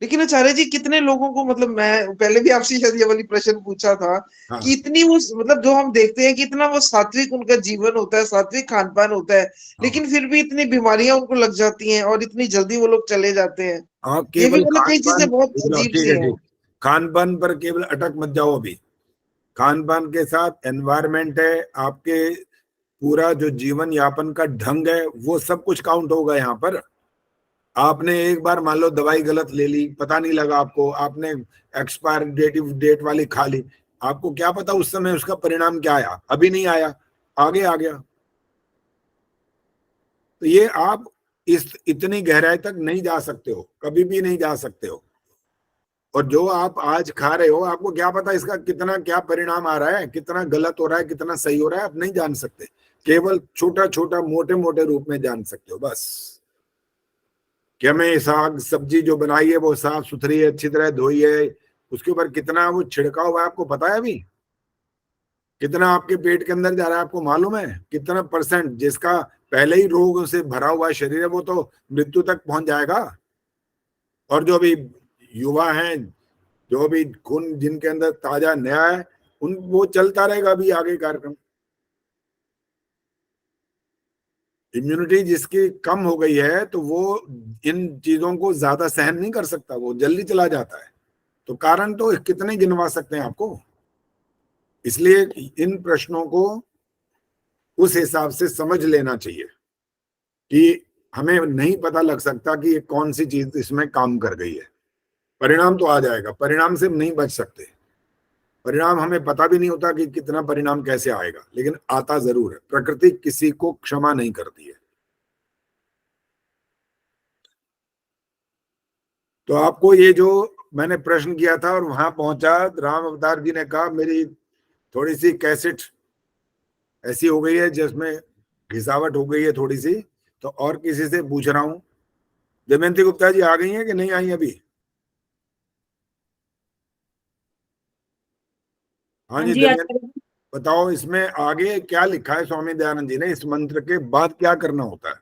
S11: लेकिन आचार्य जी कितने लोगों को, मतलब मैं पहले भी आपसे शायद ये वाली प्रश्न पूछा था
S1: हाँ।
S11: कि इतनी वो, मतलब जो हम देखते हैं कि इतना वो सात्विक उनका जीवन होता है, सात्विक खान पान होता है, लेकिन फिर भी इतनी बीमारियां उनको लग जाती हैं और इतनी जल्दी वो लोग चले जाते हैं।
S1: हाँ,
S11: ये भी
S1: केवल
S11: मतलब कई चीजें बहुत
S1: खान-पान,
S11: अजीब
S1: ठीक
S11: सी
S1: है
S11: हैं।
S1: ठीक, खान पान पर केवल अटक मत जाओ। अभी खान पान के साथ एनवायरमेंट है, आपके पूरा जो जीवन यापन का ढंग है, वो सब कुछ काउंट होगा यहाँ पर। आपने एक बार मान लो दवाई गलत ले ली, पता नहीं लगा आपको, आपने एक्सपायर डेट वाली खा ली, आपको क्या पता उस समय उसका परिणाम क्या आया? अभी नहीं आया, आगे आ गया। तो ये आप इस इतनी गहराई तक नहीं जा सकते हो, कभी भी नहीं जा सकते हो। और जो आप आज खा रहे हो, आपको क्या पता इसका कितना क्या परिणाम आ रहा है, कितना गलत हो रहा है, कितना सही हो रहा है, आप नहीं जान सकते। केवल छोटा छोटा मोटे मोटे रूप में जान सकते हो बस, कि हमें साग सब्जी जो बनाई है वो साफ सुथरी है, अच्छी तरह धोई है, उसके ऊपर कितना वो छिड़काव हुआ है आपको पता है? अभी कितना आपके पेट के अंदर जा रहा है आपको मालूम है? कितना परसेंट जिसका पहले ही रोगों से भरा हुआ शरीर है वो तो मृत्यु तक पहुंच जाएगा। और जो भी युवा हैं, जो भी खून जिनके अंदर ताजा नया है, उन वो चलता रहेगा अभी आगे कार्यक्रम। इम्यूनिटी जिसकी कम हो गई है तो वो इन चीजों को ज्यादा सहन नहीं कर सकता, वो जल्दी चला जाता है। तो कारण तो कितने गिनवा सकते हैं आपको। इसलिए इन प्रश्नों को उस हिसाब से समझ लेना चाहिए कि हमें नहीं पता लग सकता कि ये कौन सी चीज इसमें काम कर गई है। परिणाम तो आ जाएगा, परिणाम से नहीं बच सकते। परिणाम हमें पता भी नहीं होता कि कितना परिणाम कैसे आएगा, लेकिन आता जरूर है। प्रकृति किसी को क्षमा नहीं करती है। तो आपको ये जो मैंने प्रश्न किया था और वहां पहुंचा, राम अवतार जी ने कहा मेरी थोड़ी सी कैसेट ऐसी हो गई है जिसमें घिसावट हो गई है थोड़ी सी, तो और किसी से पूछ रहा हूं। दमयंती गुप्ता जी आ गई हैं कि नहीं आई अभी? हाँ जी दमयंती, बताओ इसमें आगे क्या लिखा है स्वामी दयानंद जी ने? इस मंत्र के बाद क्या करना होता है?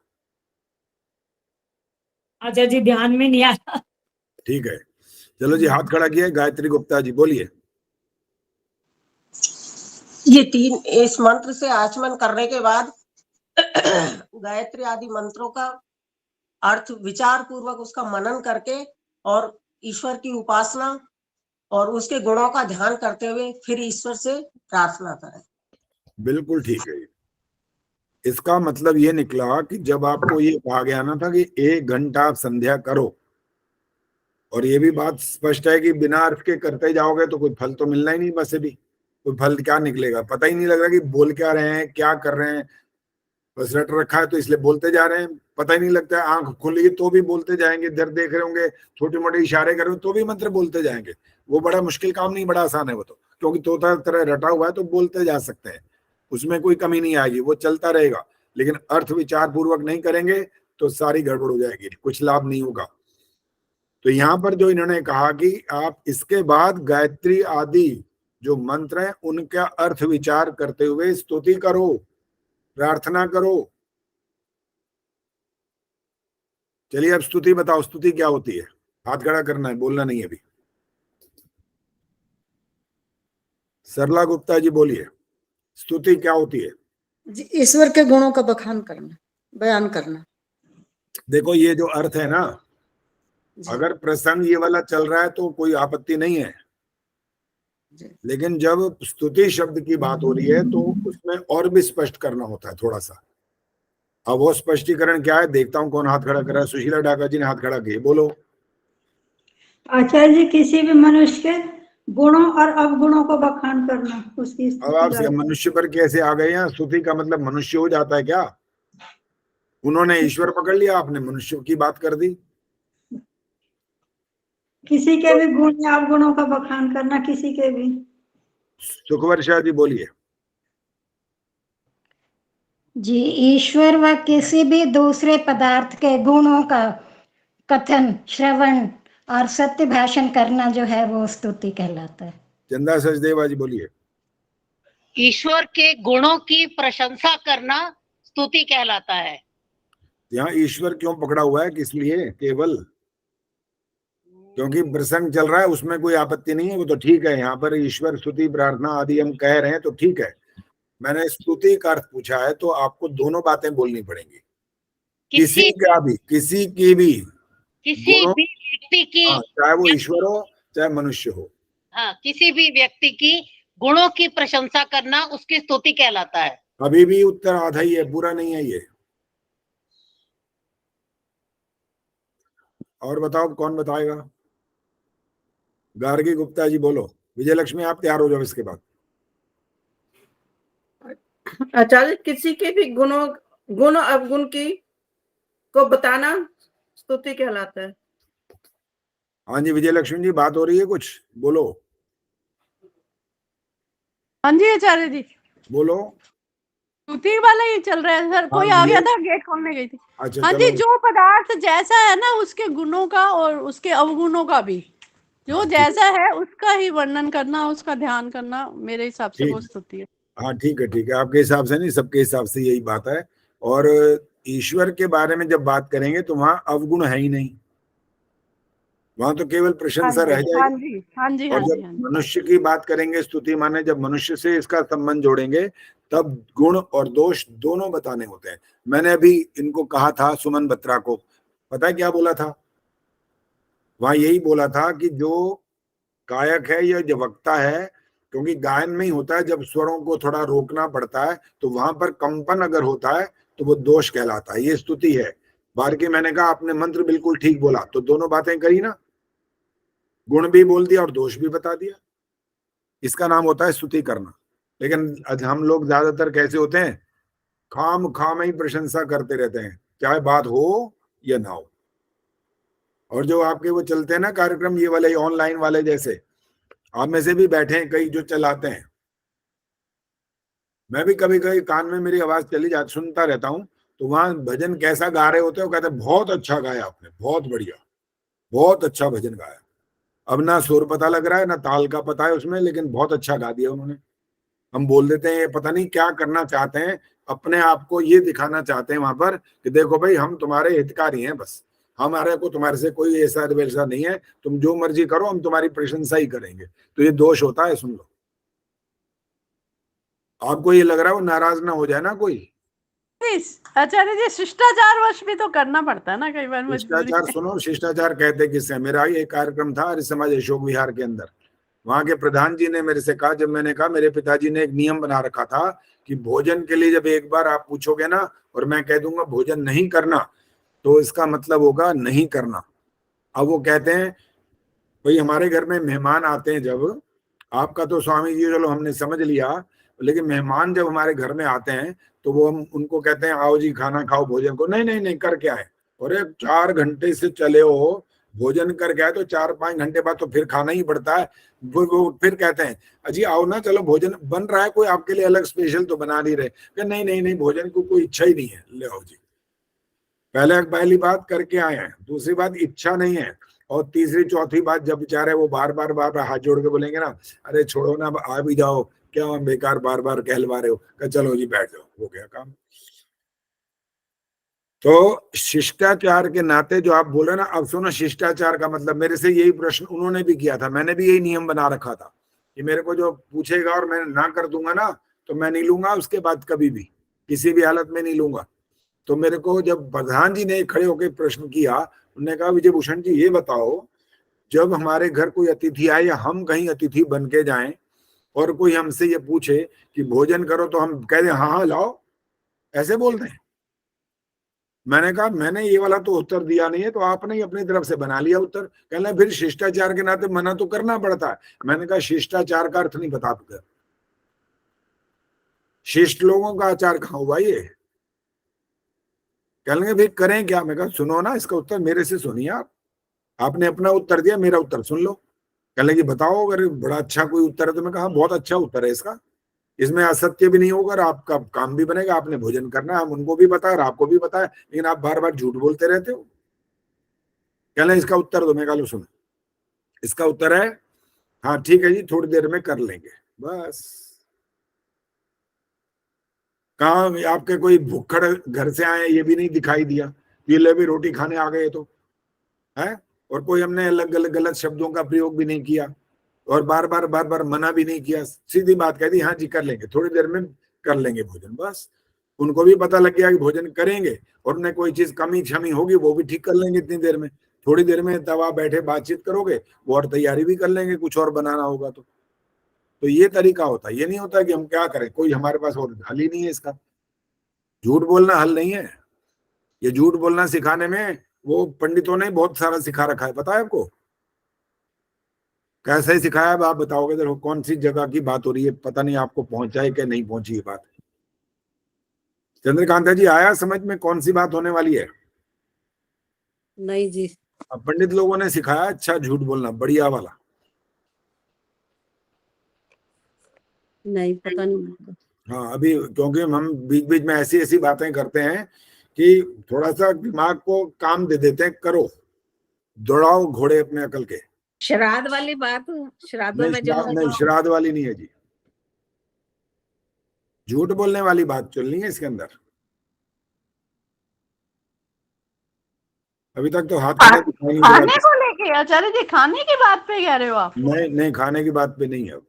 S12: अच्छा जी, ध्यान में नहीं आया।
S1: ठीक है, चलो जी, हाथ खड़ा किया। गायत्री गुप्ता जी बोलिए।
S8: ये तीन, इस मंत्र से आचमन करने के बाद गायत्री आदि मंत्रों का अर्थ विचार पूर्वक उसका मनन करके और ईश्वर की उपासना और उसके गुणों का ध्यान करते हुए फिर ईश्वर से प्रार्थना करें।
S1: बिल्कुल ठीक है। इसका मतलब ये निकला कि जब आपको ये कहा गया ना था कि 1 घंटा आप संध्या करो, और ये भी बात स्पष्ट है कि बिना अर्थ के करते जाओगे तो कोई फल तो मिलना ही नहीं। बस भी कोई फल क्या निकलेगा, पता ही नहीं लग रहा कि बोल क्या रहे हैं, क्या कर रहे हैं। बस रट रखा है तो इसलिए बोलते जा रहे हैं, पता ही नहीं लगता है। आंख खुली तो भी बोलते जाएंगे, इधर देख रहे होंगे, छोटे मोटे इशारे कर रहे हो तो भी मंत्र बोलते जाएंगे। वो बड़ा मुश्किल काम नहीं, बड़ा आसान है वो तो, क्योंकि तोता तरह रटा हुआ है तो बोलते जा सकते हैं, उसमें कोई कमी नहीं आएगी, वो चलता रहेगा। लेकिन अर्थ विचार पूर्वक नहीं करेंगे तो सारी गड़बड़ हो जाएगी, कुछ लाभ नहीं होगा। तो यहाँ पर जो इन्होंने कहा कि आप इसके बाद गायत्री आदि जो मंत्र हैं उनका अर्थ विचार करते हुए स्तुति करो, प्रार्थना करो। चलिए अब स्तुति बताओ, स्तुति क्या होती है? हाथ खड़ा करना है, बोलना नहीं है अभी। सरला गुप्ता जी बोलिए, स्तुति क्या होती है?
S5: ईश्वर के गुणों का बखान करना, बयान करना।
S1: देखो ये जो अर्थ है ना, अगर प्रसंग ये वाला चल रहा है तो कोई आपत्ति नहीं है, लेकिन जब स्तुति शब्द की बात हो रही है तो उसमें और भी स्पष्ट करना होता है थोड़ा सा। अब वो स्पष्टीकरण क्या है, देखता हूं कौन हाथ खड़ा कर रहा है। सुशीला ढाका जी ने हाथ खड़ा किया, बोलो।
S3: आचार्य जी, किसी भी मनुष्य के गुणों और अवगुणों को बखान करना, उसकी
S1: अब आप मनुष्य पर कैसे आ गए हैं? स्तुति का मतलब मनुष्य हो जाता है क्या? उन्होंने ईश्वर पकड़ लिया, आपने मनुष्य की बात कर दी।
S3: किसी के भी गुण या अवगुणों का बखान करना, किसी के भी।
S1: सुखवर्षा जी बोलिए।
S13: जी, ईश्वर व किसी भी दूसरे पदार्थ के गुणों का कथन, श्रवण और सत्य भाषण करना जो है वो स्तुति कहलाता है।
S1: चंदा सचदेवा जी बोलिए।
S14: ईश्वर के गुणों की प्रशंसा करना स्तुति कहलाता है।
S1: यहाँ ईश्वर क्यों पकड़ा हुआ है, किस लिए? केवल क्योंकि प्रसंग चल रहा है, उसमें कोई आपत्ति नहीं है, वो तो ठीक है। यहाँ पर ईश्वर स्तुति प्रार्थना आदि हम कह रहे हैं तो ठीक है। मैंने स्तुति का अर्थ पूछा है तो आपको दोनों बातें बोलनी पड़ेंगी। किसी का भी, किसी की भी,
S14: किसी भी व्यक्ति की,
S1: चाहे वो ईश्वर हो चाहे मनुष्य हो,
S14: हाँ, किसी भी व्यक्ति की गुणों की प्रशंसा करना उसकी स्तुति कहलाता है।
S1: अभी भी उत्तर आधा ही है, पूरा नहीं है ये। और बताओ कौन बताएगा? गार्गी गुप्ता जी बोलो। विजय लक्ष्मी आप तैयार हो जाओ इसके बाद।
S15: आचार्य, किसी के भी गुण अवगुण की को बताना स्तुति कहलाता है।
S1: हाँ जी विजय लक्ष्मी जी, बात हो रही है कुछ, बोलो।
S10: हाँ जी आचार्य जी,
S1: बोलो।
S10: स्तुति वाला ही चल रहा है सर। कोई आ गया था, गेट खोलने गई थी।
S1: अच्छा,
S10: हाँ जी, जो पदार्थ जैसा है ना, उसके गुणों का और उसके अवगुणों का भी, जो जैसा है उसका ही वर्णन करना, उसका ध्यान करना, मेरे हिसाब से वो स्तुति है।
S1: हाँ ठीक है, ठीक है, आपके हिसाब से नहीं, सबके हिसाब से यही बात है। और ईश्वर के बारे में जब बात करेंगे तो वहां अवगुण है ही नहीं, वहां तो केवल प्रशंसा रह जाएगी।
S10: हाँ जी, हाँ जी,
S1: और
S10: हाँ
S1: जब
S10: जी,
S1: मनुष्य की बात करेंगे, स्तुति माने जब मनुष्य से इसका संबंध जोड़ेंगे तब गुण और दोष दोनों बताने होते हैं। मैंने अभी इनको कहा था, सुमन बत्रा को, पता है क्या बोला था? वहां यही बोला था कि जो गायक है या जो वक्ता है, क्योंकि गायन में ही होता है, जब स्वरों को थोड़ा रोकना पड़ता है तो वहां पर कंपन अगर होता है तो वो दोष कहलाता है। ये स्तुति है। बार के मैंने कहा आपने मंत्र बिल्कुल ठीक बोला, तो दोनों बातें करी ना, गुण भी बोल दिया और दोष भी बता दिया। इसका नाम होता है स्तुति करना। लेकिन आज हम लोग ज्यादातर कैसे होते हैं, खाम ही प्रशंसा करते रहते हैं, चाहे बात हो या ना हो। और जो आपके वो चलते हैं ना कार्यक्रम, ये वाले ऑनलाइन वाले, जैसे आप में से भी बैठे हैं कई जो चलाते हैं, मैं भी कभी कभी कान में मेरी आवाज चली जाती, सुनता रहता हूँ, तो वहां भजन कैसा गा रहे होते हैं, वो कहते हैं बहुत अच्छा गाया आपने, बहुत बढ़िया, बहुत अच्छा भजन गाया। अब ना सुर पता लग रहा है ना ताल का पता है उसमें, लेकिन बहुत अच्छा गा दिया उन्होंने। हम बोल देते हैं, पता नहीं क्या करना चाहते हैं, अपने आप को ये दिखाना चाहते हैं वहां पर कि देखो भाई हम तुम्हारे हितकारी हैं, बस हमारे को तुम्हारे से कोई ऐसा वैसा नहीं है, तुम जो मर्जी करो, हम तुम्हारी प्रशंसा ही करेंगे। तो ये दोष होता है, सुन लो। आपको ये लग रहा है वो नाराज ना हो जाए ना कोई?
S10: आचार्य जी, शिष्टाचार वश भी तो करना पड़ता है ना कई बार,
S1: शिष्टाचार सुनो, शिष्टाचार कहते किससे? मेरा एक कार्यक्रम था आर्य समाज अशोक विहार के अंदर, वहां के प्रधान जी ने मेरे से कहा, जब मैंने कहा मेरे पिताजी ने एक नियम बना रखा था कि भोजन के लिए जब एक बार आप पूछोगे ना और मैं कह दूंगा भोजन नहीं करना, तो इसका मतलब होगा नहीं करना। अब वो कहते हैं भाई हमारे घर में मेहमान आते हैं, जब आपका तो स्वामी जी चलो हमने समझ लिया, लेकिन मेहमान जब हमारे घर में आते हैं तो वो हम उनको कहते हैं आओ जी खाना खाओ, भोजन को नहीं नहीं नहीं करके आए। और 4 घंटे से चले हो, भोजन करके आए तो 4-5 घंटे बाद तो फिर खाना ही पड़ता है। वो फिर कहते हैं अजी आओ ना, चलो भोजन बन रहा है, कोई आपके लिए अलग स्पेशल तो बना नहीं रहे। कि नहीं नहीं नहीं, भोजन को कोई इच्छा ही नहीं है, ले आओ जी। पहली बात करके आए हैं, दूसरी बात इच्छा नहीं है, और तीसरी चौथी बात जब बेचारे वो बार बार हाथ जोड़ के बोलेंगे ना, अरे छोड़ो ना, आ भी जाओ, क्या हम बेकार बार कहलवा रहे हो, कि चलो जी बैठ जाओ, हो गया काम। तो शिष्टाचार के नाते जो आप बोल रहे ना, अब सुनो, शिष्टाचार का मतलब, मेरे से यही प्रश्न उन्होंने भी किया था, मैंने भी यही नियम बना रखा था कि मेरे को जो पूछेगा और मैं ना कर दूंगा ना, तो मैं नहीं लूंगा उसके बाद, कभी भी किसी भी हालत में नहीं लूंगा। तो मेरे को जब प्रधान जी ने खड़े होकर प्रश्न किया, उन्होंने कहा विजय भूषण जी ये बताओ, जब हमारे घर कोई अतिथि आए या हम कहीं अतिथि बन के जाएं और कोई हमसे ये पूछे कि भोजन करो, तो हम कह दें हाँ लाओ, ऐसे बोल रहे हैं? मैंने कहा मैंने ये वाला तो उत्तर दिया नहीं है, तो आपने ही अपनी तरफ से बना लिया उत्तर। कहना फिर शिष्टाचार के नाते मना तो करना पड़ता है। मैंने कहा शिष्टाचार का अर्थ नहीं बता पाया, शिष्ट लोगों का आचार कहाँ हुआ ये? कह लेंगे भाई करें क्या? मैं कहा सुनो ना, इसका उत्तर मेरे से सुनिए आप। आपने अपना उत्तर दिया, मेरा उत्तर सुन लो। कह लेंगे बताओ, अगर बड़ा अच्छा कोई उत्तर है तो। मैं कहा बहुत अच्छा उत्तर है इसका, इसमें असत्य भी नहीं होगा और आपका काम भी बनेगा। आपने भोजन करना है, हम उनको भी पता है और आपको भी पता है, लेकिन आप बार बार झूठ बोलते रहते हो। कह लें इसका उत्तर दो। मैं कहा लो सुनो, इसका उत्तर है हाँ ठीक है जी, थोड़ी देर में कर लेंगे। बस। कहा आपके कोई भुक्खड़ घर से आए ये भी नहीं दिखाई दिया, ये ले भी रोटी खाने आ गए तो है। और कोई हमने अलग अलग गलत शब्दों का प्रयोग भी नहीं किया और बार बार मना भी नहीं किया। सीधी बात कह दी, हाँ जी कर लेंगे, थोड़ी देर में कर लेंगे भोजन। बस उनको भी पता लग गया कि भोजन करेंगे और उन्हें कोई चीज कमी क्षमी होगी वो भी ठीक कर लेंगे इतनी देर में। थोड़ी देर में तब आप बैठे बातचीत करोगे, वो और तैयारी भी कर लेंगे, कुछ और बनाना होगा तो ये तरीका होता है। ये नहीं होता कि हम क्या करें, कोई हमारे पास और हल ही नहीं है इसका। झूठ बोलना हल नहीं है। ये झूठ बोलना सिखाने में वो पंडितों ने बहुत सारा सिखा रखा है, पता है आपको? कैसे सिखाया है आप बताओगे? देखो कौन सी जगह की बात हो रही है, पता नहीं आपको पहुंचा है कि नहीं पहुंची ये बात। चंद्रकांता जी आया समझ में कौन सी बात होने वाली है?
S10: नहीं जी।
S1: पंडित लोगों ने सिखाया अच्छा झूठ बोलना, बढ़िया वाला।
S10: नहीं पता नहीं।
S1: हाँ अभी क्योंकि हम बीच बीच में ऐसी ऐसी बातें करते हैं कि थोड़ा सा दिमाग को काम दे देते हैं, करो दौड़ाओ घोड़े अपने अकल के।
S4: श्राद्ध वाली बात, श्राद्धों में जो
S1: नहीं श्राद्ध वाली नहीं है जी, झूठ बोलने वाली बात चलनी है इसके अंदर। अभी तक तो हाथ
S10: खाने को लेके आचार्य जी, खाने की बात पे कह रहे हो आप?
S1: नहीं खाने की बात पे नहीं है।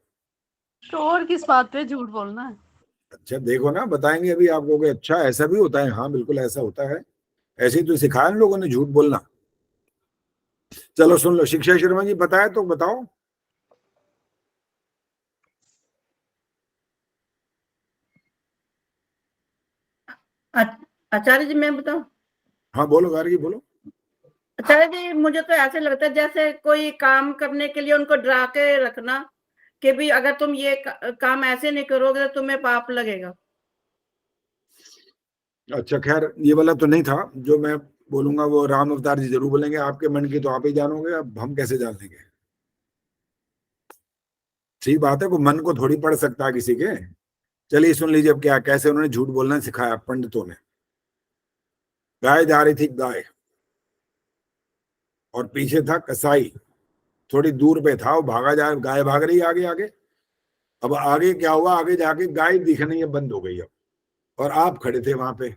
S10: तो और किस बात पे झूठ बोलना है?
S1: अच्छा देखो ना, बताएंगे अभी आपको कि अच्छा ऐसा भी होता है। हाँ बिल्कुल ऐसा होता है, ऐसे ही तो सिखाया हम लोगों ने झूठ बोलना। चलो सुन लो, शिक्षा शर्मा जी बताए तो बताओ।
S15: आचार्य जी मैं बताऊं?
S1: हाँ बोलो गार्गी बोलो।
S15: आचार्य जी मुझे तो ऐसे लगता है जैसे कोई काम करने के लिए उनको डरा के रखना कि भी अगर तुम ये काम ऐसे नहीं करोगे तो तुम्हें पाप लगेगा।
S1: अच्छा खैर ये वाला तो नहीं था जो मैं बोलूंगा, वो राम अवतार जी जरूर बोलेंगे। आपके मन की तो आप ही जानोगे, अब हम कैसे जान लेंगे? ठीक बात है, को मन को थोड़ी पढ़ सकता है किसी के। चलिए सुन लीजिए अब क्या कैसे उन्होंने झूठ बोलना सिखाया पंडितों ने। गाय जा रही थी गाय, और पीछे था कसाई, थोड़ी दूर पे था, वो भागा जा, गाय भाग रही आगे आगे। अब आगे क्या हुआ, आगे जाके गाय दिखनी है बंद हो गई अब, और आप खड़े थे वहां पे,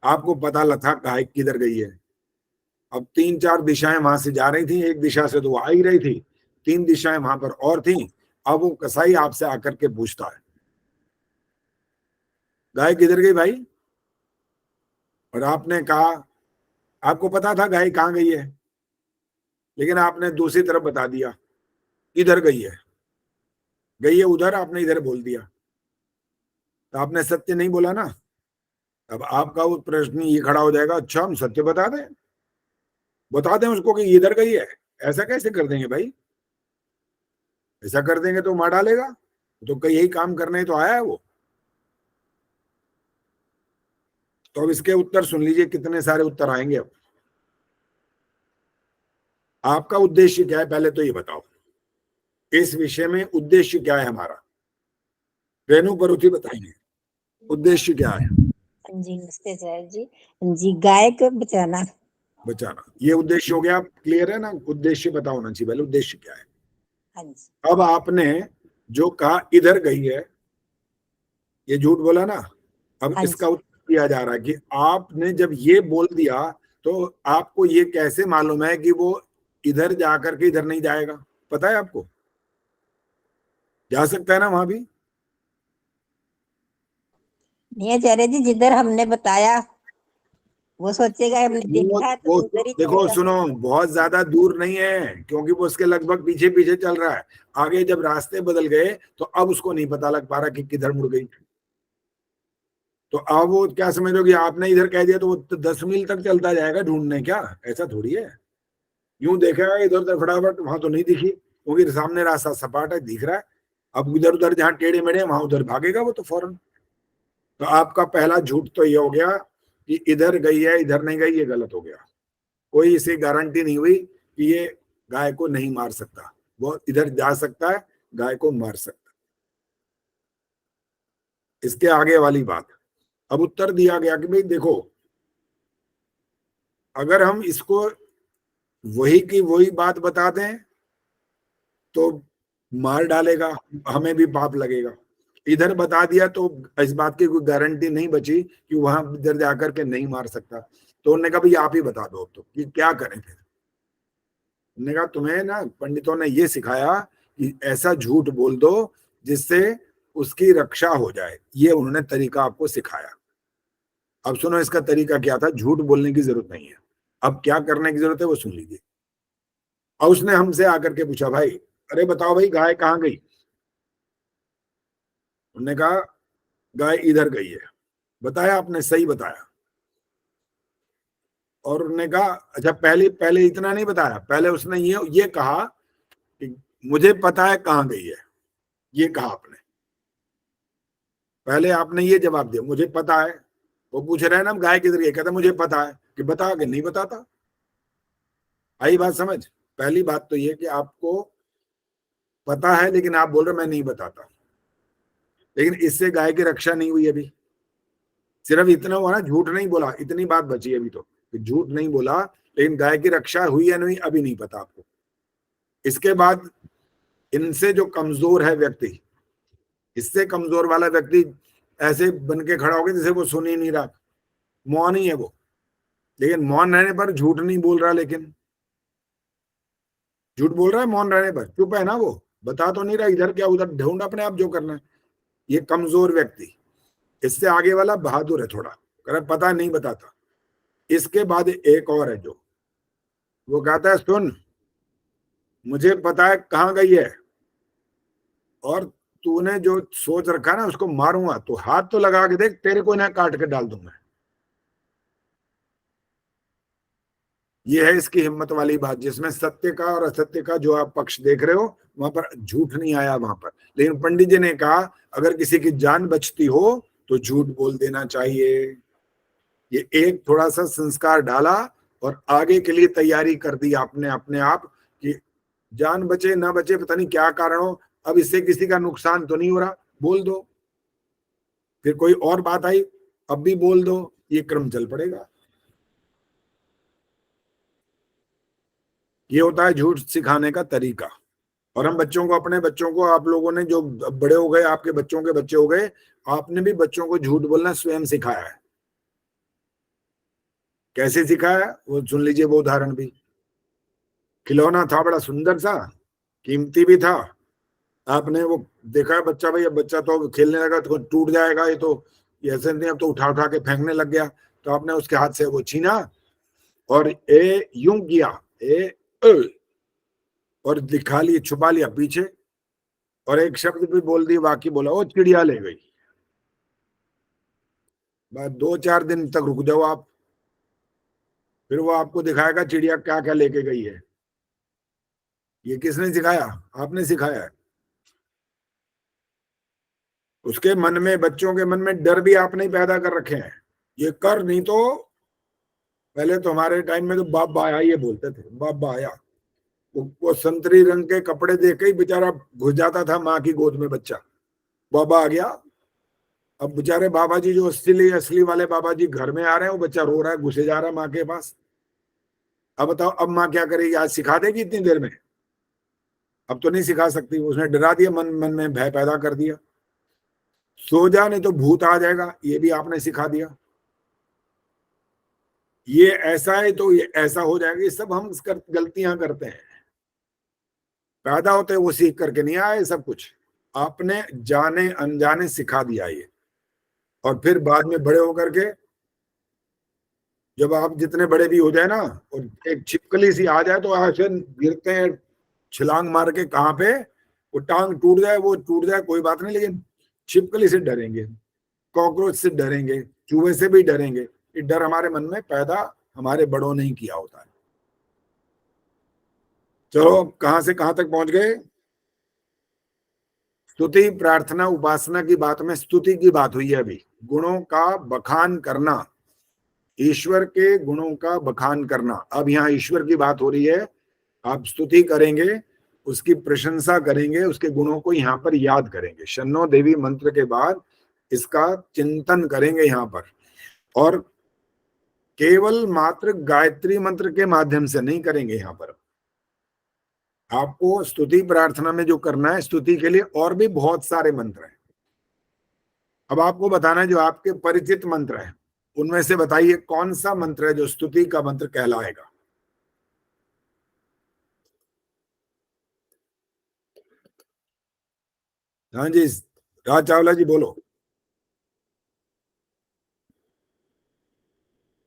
S1: आपको पता लगा गाय किधर गई है। अब 3-4 दिशाएं वहां से जा रही थी, एक दिशा से तो वो आ ही रही थी, 3 दिशाएं वहां पर और थी। अब वो कसाई आपसे आकर के पूछता है गाय किधर गई भाई? और आपने कहा आपको पता था गाय कहाँ गई है, लेकिन आपने दूसरी तरफ बता दिया इधर गई है उधर, आपने इधर बोल दिया, तो आपने सत्य नहीं बोला ना। अब आपका वो प्रश्न ये खड़ा हो जाएगा, अच्छा हम सत्य बता दें उसको कि इधर गई है? ऐसा कैसे कर देंगे भाई? ऐसा कर देंगे तो मार डालेगा। तो कहीं यही काम करने तो आया है वो। तो अब इसके उत्तर सुन लीजिए, कितने सारे उत्तर आएंगे। अब आपका उद्देश्य क्या है पहले तो ये बताओ, इस विषय में उद्देश्य क्या है हमारा? रेणु परुथी बताएंगे उद्देश्य क्या है।
S16: जी नमस्ते सर जी गाय को बचाना।
S1: ये उद्देश्य हो गया, क्लियर है ना? उद्देश्य बताओ ना जी, पहले उद्देश्य क्या है।
S16: हाँ जी।
S1: अब आपने जो कहा इधर गई है, ये झूठ बोला ना। अब इसका उत्तर दिया जा रहा है कि आपने जब ये बोल दिया तो आपको ये कैसे मालूम है कि वो इधर जाकर के इधर नहीं जाएगा? पता है आपको? जा सकता है ना वहां भी?
S16: नहीं आचार्य जी, जिधर हमने बताया वो सोचेगा हमने देखा है तो उधर ही
S1: देखो सुनो, बहुत ज्यादा दूर नहीं है, क्योंकि वो उसके लगभग पीछे पीछे चल रहा है। आगे जब रास्ते बदल गए तो अब उसको नहीं पता लग पा रहा कि किधर मुड़ गई। तो अब वो क्या समझोगे, आपने इधर कह दिया तो वो 10 मील तक चलता जाएगा ढूंढने? क्या ऐसा थोड़ी है। यूं देखेगा इधर उधर फटाफट, वहां तो नहीं दिखी क्योंकि सामने रास्ता सपाट है, दिख रहा है। अब इधर उधर जहां टेढ़े मेढ़े वहां उधर भागेगा वो तो फौरन। तो आपका पहला झूठ तो ये हो गया कि इधर गई है इधर नहीं गई, ये गलत हो गया। कोई इसे गारंटी नहीं हुई कि ये गाय को नहीं मार सकता, वो इधर जा सकता है, गाय को मार सकता। इसके आगे वाली बात, अब उत्तर दिया गया कि भाई देखो, अगर हम इसको वही की वही बात बता दें तो मार डालेगा, हमें भी पाप लगेगा। इधर बता दिया तो इस बात की कोई गारंटी नहीं बची कि वहां इधर जाकर के नहीं मार सकता। तो उन्होंने कहा भाई आप ही बता दो तो कि क्या करें फिर। उन्होंने कहा तुम्हें ना पंडितों ने ये सिखाया कि ऐसा झूठ बोल दो जिससे उसकी रक्षा हो जाए, ये उन्होंने तरीका आपको सिखाया। अब सुनो इसका तरीका क्या था। झूठ बोलने की जरूरत नहीं है, अब क्या करने की जरूरत है वो सुन लीजिए। और उसने हमसे आकर के पूछा भाई अरे बताओ भाई गाय कहाँ गई। उन्होंने कहा गाय इधर गई है। बताया आपने, सही बताया। और उन्होंने कहा अच्छा पहले इतना नहीं बताया, पहले उसने ये कहा कि मुझे पता है कहाँ गई है, ये कहा आपने। पहले आपने ये जवाब दिया मुझे पता है। वो पूछ रहे हैं ना गाय किधर गई, कहता मुझे पता है। कि बता के नहीं बताता। आई बात समझ। पहली बात तो ये कि आपको पता है लेकिन आप बोल रहे मैं नहीं बताता, लेकिन इससे गाय की रक्षा नहीं हुई। अभी सिर्फ इतना हुआ ना, झूठ नहीं बोला, इतनी बात बची अभी तो, झूठ नहीं बोला लेकिन गाय की रक्षा हुई या नहीं अभी नहीं पता आपको। इसके बाद इनसे जो कमजोर है व्यक्ति, इससे कमजोर वाला व्यक्ति ऐसे बन के खड़ा हो गया जैसे वो सुन ही नहीं रहा, मौन ही है वो। लेकिन मौन रहने पर झूठ नहीं बोल रहा, लेकिन झूठ बोल रहा है मौन रहने पर, चुप है ना वो, बता तो नहीं रहा इधर क्या उधर, ढूंढ अपने आप जो करना है। ये कमजोर व्यक्ति। इससे आगे वाला बहादुर है थोड़ा, कर पता नहीं बताता। इसके बाद एक और है जो वो कहता है सुन मुझे पता है कहाँ गई है और तूने जो सोच रखा ना उसको मारूंगा, तो हाथ तो लगा के देख, तेरे को ना काट के डाल दूंगा। ये है इसकी हिम्मत वाली बात, जिसमें सत्य का और असत्य का जो आप पक्ष देख रहे हो वहां पर झूठ नहीं आया वहां पर। लेकिन पंडित जी ने कहा अगर किसी की जान बचती हो तो झूठ बोल देना चाहिए। ये एक थोड़ा सा संस्कार डाला और आगे के लिए तैयारी कर दी आपने अपने आप कि जान बचे ना बचे पता नहीं क्या कारण हो, अब इससे किसी का नुकसान तो नहीं हो रहा, बोल दो। फिर कोई और बात आई अब भी बोल दो, ये क्रम चल पड़ेगा। ये होता है झूठ सिखाने का तरीका। और हम बच्चों को, अपने बच्चों को, आप लोगों ने जो बड़े हो गए, आपके बच्चों के बच्चे हो गए, आपने भी बच्चों को झूठ बोलना स्वयं सिखाया है। कैसे सिखाया वो सुन लीजिए। वो उदाहरण भी, खिलौना था बड़ा सुंदर सा, कीमती भी था। आपने वो देखा बच्चा, भाई अब बच्चा तो खेलने लगा तो टूट जाएगा, ये तो ऐसे नहीं, अब तो उठा उठा के फेंकने लग गया। तो आपने उसके हाथ से वो छीना और ए यूं किया, ए और दिखा लिया, छुपा लिया पीछे, और एक शब्द भी बोल दी, वाकई बोला, वो चिड़िया ले गई। बस 2-4 दिन तक रुक जाओ आप, फिर वो आपको दिखाएगा चिड़िया क्या क्या लेके गई है। ये किसने सिखाया? आपने सिखाया है। उसके मन में, बच्चों के मन में डर भी आपने पैदा कर रखे हैं, ये कर नहीं तो। पहले तो हमारे टाइम में तो बाबा आया ये बोलते थे, बाबा आया। वो संतरी रंग के कपड़े देख के ही बेचारा घुस जाता था माँ की गोद में बच्चा, बाबा आ गया। अब बेचारे बाबा जी जो असली वाले बाबा जी घर में आ रहे हैं, वो बच्चा रो रहा है, घुसे जा रहा है माँ के पास। अब बताओ अब माँ क्या करेगी? आज सिखा देगी इतनी देर में? अब तो नहीं सिखा सकती। उसने डरा दिया, मन में भय पैदा कर दिया। सो जा नहीं तो भूत आ जाएगा, ये भी आपने सिखा दिया। ये ऐसा है तो ये ऐसा हो जाएगा। ये सब हम गलतियां करते हैं। पैदा होते वो सीख करके नहीं आए, सब कुछ आपने जाने अनजाने सिखा दिया ये। और फिर बाद में बड़े होकर के, जब आप जितने बड़े भी हो जाए ना, और एक छिपकली सी आ जाए तो ऐसे गिरते हैं छलांग मार के, कहाँ पे वो टांग टूट जाए, वो टूट जाए कोई बात नहीं, लेकिन छिपकली से डरेंगे, कॉकरोच से डरेंगे, चूहे से भी डरेंगे। ये डर हमारे मन में पैदा हमारे बड़ों ने ही किया होता है। चलो कहां से कहां तक पहुंच गए? स्तुति, प्रार्थना, उपासना की बात में स्तुति की बात हुई है अभी। गुणों का बखान करना, ईश्वर के गुणों का बखान करना। अब यहाँ ईश्वर की बात हो रही है, आप स्तुति करेंगे, उसकी प्रशंसा करेंगे, उसके गुणों को यहाँ पर याद करेंगे। शन्नो देवी मंत्र के बाद इसका चिंतन करेंगे यहाँ पर, और केवल मात्र गायत्री मंत्र के माध्यम से नहीं करेंगे। यहाँ पर आपको स्तुति प्रार्थना में जो करना है, स्तुति के लिए और भी बहुत सारे मंत्र हैं। अब आपको बताना है जो आपके परिचित मंत्र हैं, उनमें से बताइए कौन सा मंत्र है जो स्तुति का मंत्र कहलाएगा। हाँ जी, राज चावला जी बोलो।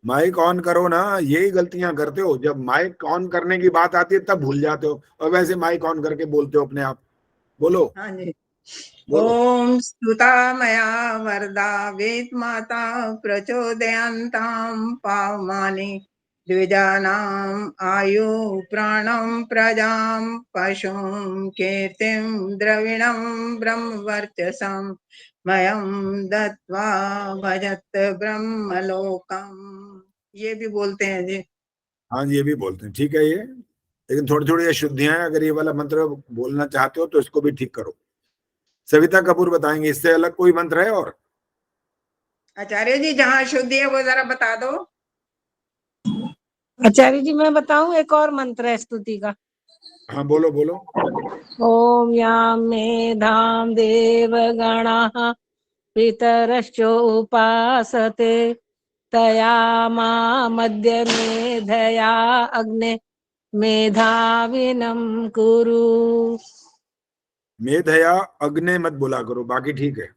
S1: माइक ऑन करो ना, यही गलतियां करते हो, जब माइक ऑन करने की बात आती है तब भूल जाते हो, और वैसे माइक ऑन करके बोलते हो अपने आप। बोलो।
S17: हाँ जी।
S1: बोलो।
S17: ओम स्तुता मया वरदा वेद माता प्रचोदयन्तां पावमानि द्विजानाम् आयु प्राणं प्रजां पशुं कीर्तिं द्रविणं ब्रह्मवर्चसं मयं दत्वा भजत ब्रह्मलोकम्। ये भी बोलते हैं जी।
S1: हाँ ये भी बोलते हैं, ठीक है ये, लेकिन थोड़ी थोड़ी अशुद्धियां हैं। अगर ये वाला मंत्र बोलना चाहते हो तो इसको भी ठीक करो। सविता कपूर बताएंगे, इससे अलग कोई मंत्र है और?
S17: आचार्य जी जहाँ शुद्धि है वो जरा बता दो।
S18: आचार्य जी मैं बताऊं, एक और मंत्र है स्तुति का।
S1: हाँ बोलो बोलो।
S18: ओम यां मेधां देवगणाः पितरश्चोपासते तया मा मध्य मेधया अग्ने मेधाविनं कुरु।
S1: मेधया अग्ने मत बोला करो, बाकी ठीक है।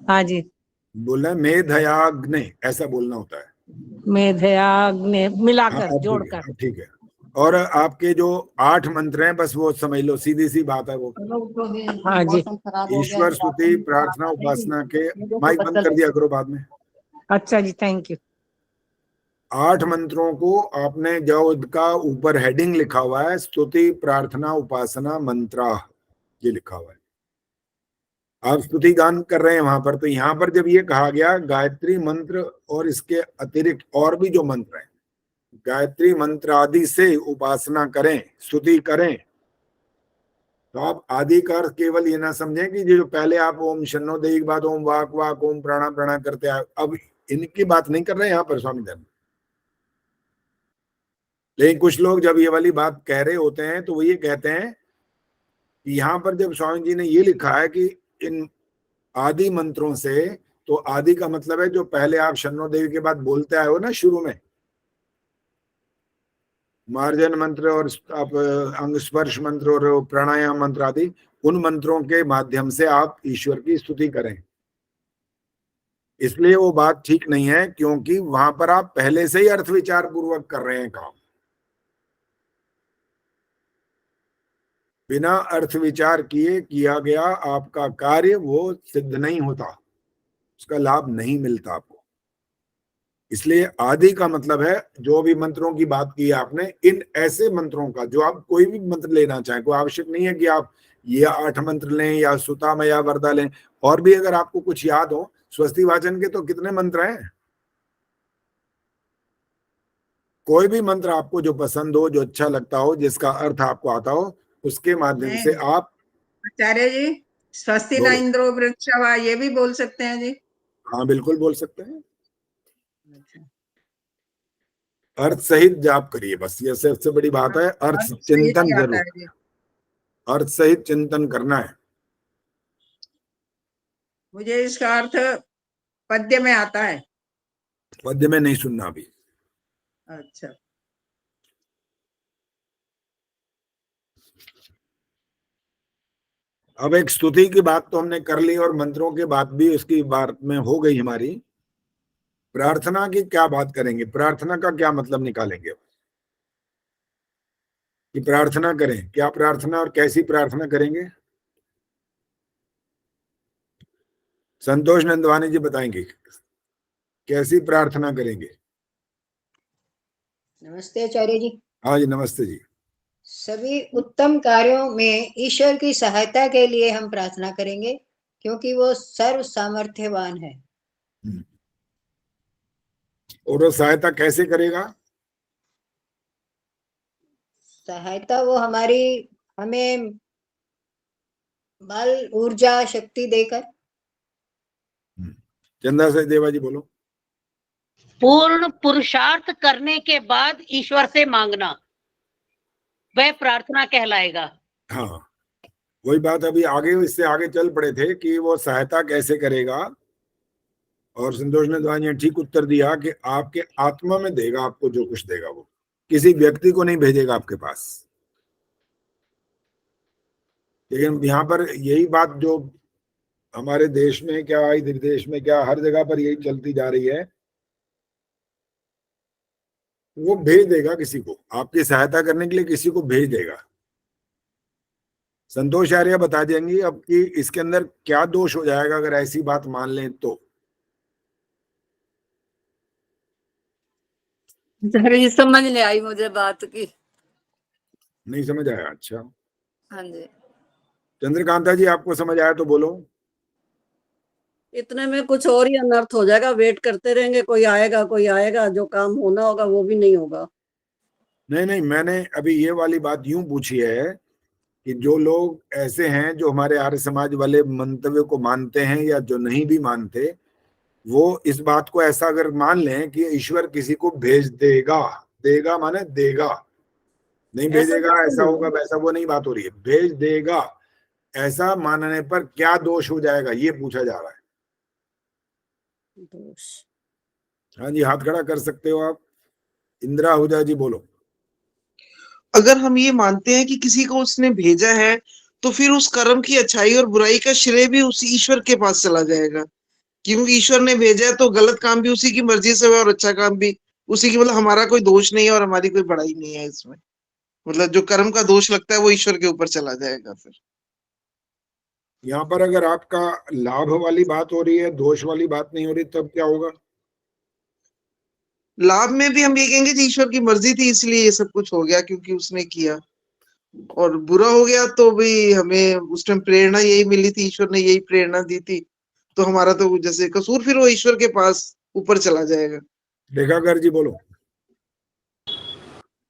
S18: हाँ जी,
S1: बोलना मेधयाग्ने, ऐसा बोलना होता है।
S18: मेधयाग्ने मिलाकर,
S1: हाँ,
S18: जोड़कर।
S1: ठीक है। और आपके जो 8 मंत्र हैं बस वो समझ लो, सीधी सी बात है वो।
S18: हाँ जी।
S1: ईश्वर स्तुति प्रार्थना उपासना के, माइक बंद कर दिया करो बाद में।
S18: अच्छा जी, थैंक यू।
S1: 8 मंत्रों को आपने जो उसका ऊपर हेडिंग लिखा हुआ है, स्तुति प्रार्थना उपासना मंत्रा, ये लिखा हुआ है। आप स्तुति गान कर रहे हैं वहां पर, तो यहाँ पर जब ये कहा गया गायत्री मंत्र और इसके अतिरिक्त और भी जो मंत्र हैं, गायत्री मंत्र आदि से उपासना करें, स्तुति करें, तो आप आदि का अर्थ केवल ये ना समझें कि जो पहले आप ओम शन्नो देवी के बाद ओम वाक वाक ओम प्राणा प्राणा करते आए, अब इनकी बात नहीं कर रहे यहाँ पर स्वामी धर्म। लेकिन कुछ लोग जब ये वाली बात कह रहे होते हैं तो वो ये कहते हैं कि यहाँ पर जब स्वामी जी ने ये लिखा है कि इन आदि मंत्रों से, तो आदि का मतलब है जो पहले आप शन्नो देवी के बाद बोलते आए हो ना शुरू में, मार्जन मंत्र और आप अंग स्पर्श मंत्र और प्राणायाम मंत्र आदि, उन मंत्रों के माध्यम से आप ईश्वर की स्तुति करें। इसलिए वो बात ठीक नहीं है, क्योंकि वहां पर आप पहले से ही अर्थ विचार पूर्वक कर रहे हैं काम। बिना अर्थ विचार किए किया गया आपका कार्य वो सिद्ध नहीं होता, उसका लाभ नहीं मिलता आपको। इसलिए आदि का मतलब है जो भी मंत्रों की बात की आपने, इन ऐसे मंत्रों का जो आप कोई भी मंत्र लेना चाहें, कोई आवश्यक नहीं है कि आप ये 8 मंत्र लें या सुता मया वरदा लें, और भी अगर आपको कुछ याद हो, स्वस्ति वाचन के तो कितने मंत्र हैं, कोई भी मंत्र आपको जो पसंद हो, जो अच्छा लगता हो, जिसका अर्थ आपको आता हो, उसके माध्यम से आप।
S17: आचार्य जी स्वस्ति न इंद्रो वृक्षवा, ये भी बोल सकते हैं जी?
S1: हाँ बिल्कुल बोल सकते हैं। अर्थ सहित जाप करिए, बस ये सबसे बड़ी बात है। अर्थ चिंतन जरूर, अर्थ सहित चिंतन करना है।
S17: मुझे इसका अर्थ पद्य में आता है।
S1: पद्य में नहीं सुनना अभी।
S17: अच्छा,
S1: अब एक स्तुति की बात तो हमने कर ली और मंत्रों की बात भी उसकी बात में हो गई हमारी। प्रार्थना की क्या बात करेंगे, प्रार्थना का क्या मतलब निकालेंगे कि प्रार्थना करें, क्या प्रार्थना और कैसी प्रार्थना करेंगे? संतोष नंदवानी जी बताएंगे कैसी प्रार्थना करेंगे।
S19: नमस्ते आचार्य जी।
S1: हाँ जी नमस्ते जी।
S19: सभी उत्तम कार्यों में ईश्वर की सहायता के लिए हम प्रार्थना करेंगे, क्योंकि वो सर्व सामर्थ्यवान है।
S1: और वो सहायता कैसे करेगा?
S19: सहायता वो हमें बल, ऊर्जा, शक्ति देकर।
S1: चंदा से देवा जी बोलो।
S14: पूर्ण पुरुषार्थ करने के बाद ईश्वर से मांगना, वह प्रार्थना कहलाएगा।
S1: हाँ, वही बात अभी आगे, इससे आगे चल पड़े थे कि वो सहायता कैसे करेगा। और संतोष ने द्वारा ठीक उत्तर दिया कि आपके आत्मा में देगा, आपको जो कुछ देगा वो किसी व्यक्ति को नहीं भेजेगा आपके पास। लेकिन यहाँ पर यही बात जो हमारे देश में क्या, इधर देश में क्या, हर जगह पर यही चलती जा रही है, वो भेज देगा किसी को, आपकी सहायता करने के लिए किसी को भेज देगा। संतोष आर्य बता देंगे अब कि इसके अंदर क्या दोष हो जाएगा अगर ऐसी बात मान लें तो।
S20: ये समझ नहीं आई मुझे बात की।
S1: नहीं समझ आया? अच्छा,
S20: हाँ जी।
S1: चंद्रकांता जी आपको समझ आया तो बोलो।
S20: इतने में कुछ और ही अनर्थ हो जाएगा, वेट करते रहेंगे, कोई आएगा, जो काम होना होगा वो भी नहीं होगा।
S1: नहीं, मैंने अभी ये वाली बात यूं पूछी है कि जो लोग ऐसे हैं जो हमारे आर्य समाज वाले मंतव्य को मानते हैं या जो नहीं भी मानते, वो इस बात को ऐसा अगर मान लें कि ईश्वर किसी को भेज देगा, देगा माने देगा, नहीं भेजेगा ऐसा होगा वैसा, वो नहीं बात हो रही है, भेज देगा ऐसा मानने पर क्या दोष हो जाएगा ये पूछा जा रहा है।
S20: दोष?
S1: हाँ जी, हाथ खड़ा कर सकते हो आप। इंदिरा आहूजा जी बोलो।
S11: अगर हम ये मानते हैं कि किसी को उसने भेजा है तो फिर उस कर्म की अच्छाई और बुराई का श्रेय भी उस ईश्वर के पास चला जाएगा, क्योंकि ईश्वर ने भेजा है तो गलत काम भी उसी की मर्जी से हुआ और अच्छा काम भी उसी की, मतलब हमारा कोई दोष नहीं है और हमारी कोई बड़ाई नहीं है इसमें। मतलब जो कर्म का दोष लगता है वो ईश्वर के ऊपर चला जाएगा। फिर
S1: यहाँ पर अगर आपका लाभ वाली बात हो रही है, दोष वाली बात नहीं हो रही, तब क्या होगा?
S11: लाभ में भी हम ये कहेंगे कि ईश्वर की मर्जी थी इसलिए ये सब कुछ हो गया क्योंकि उसने किया, और बुरा हो गया तो भी हमें उस टाइम प्रेरणा यही मिली थी, ईश्वर ने यही प्रेरणा दी थी, तो हमारा तो जैसे कसूर फिर वो ईश्वर के पास ऊपर चला जाएगा।
S1: रेखाकर जी बोलो।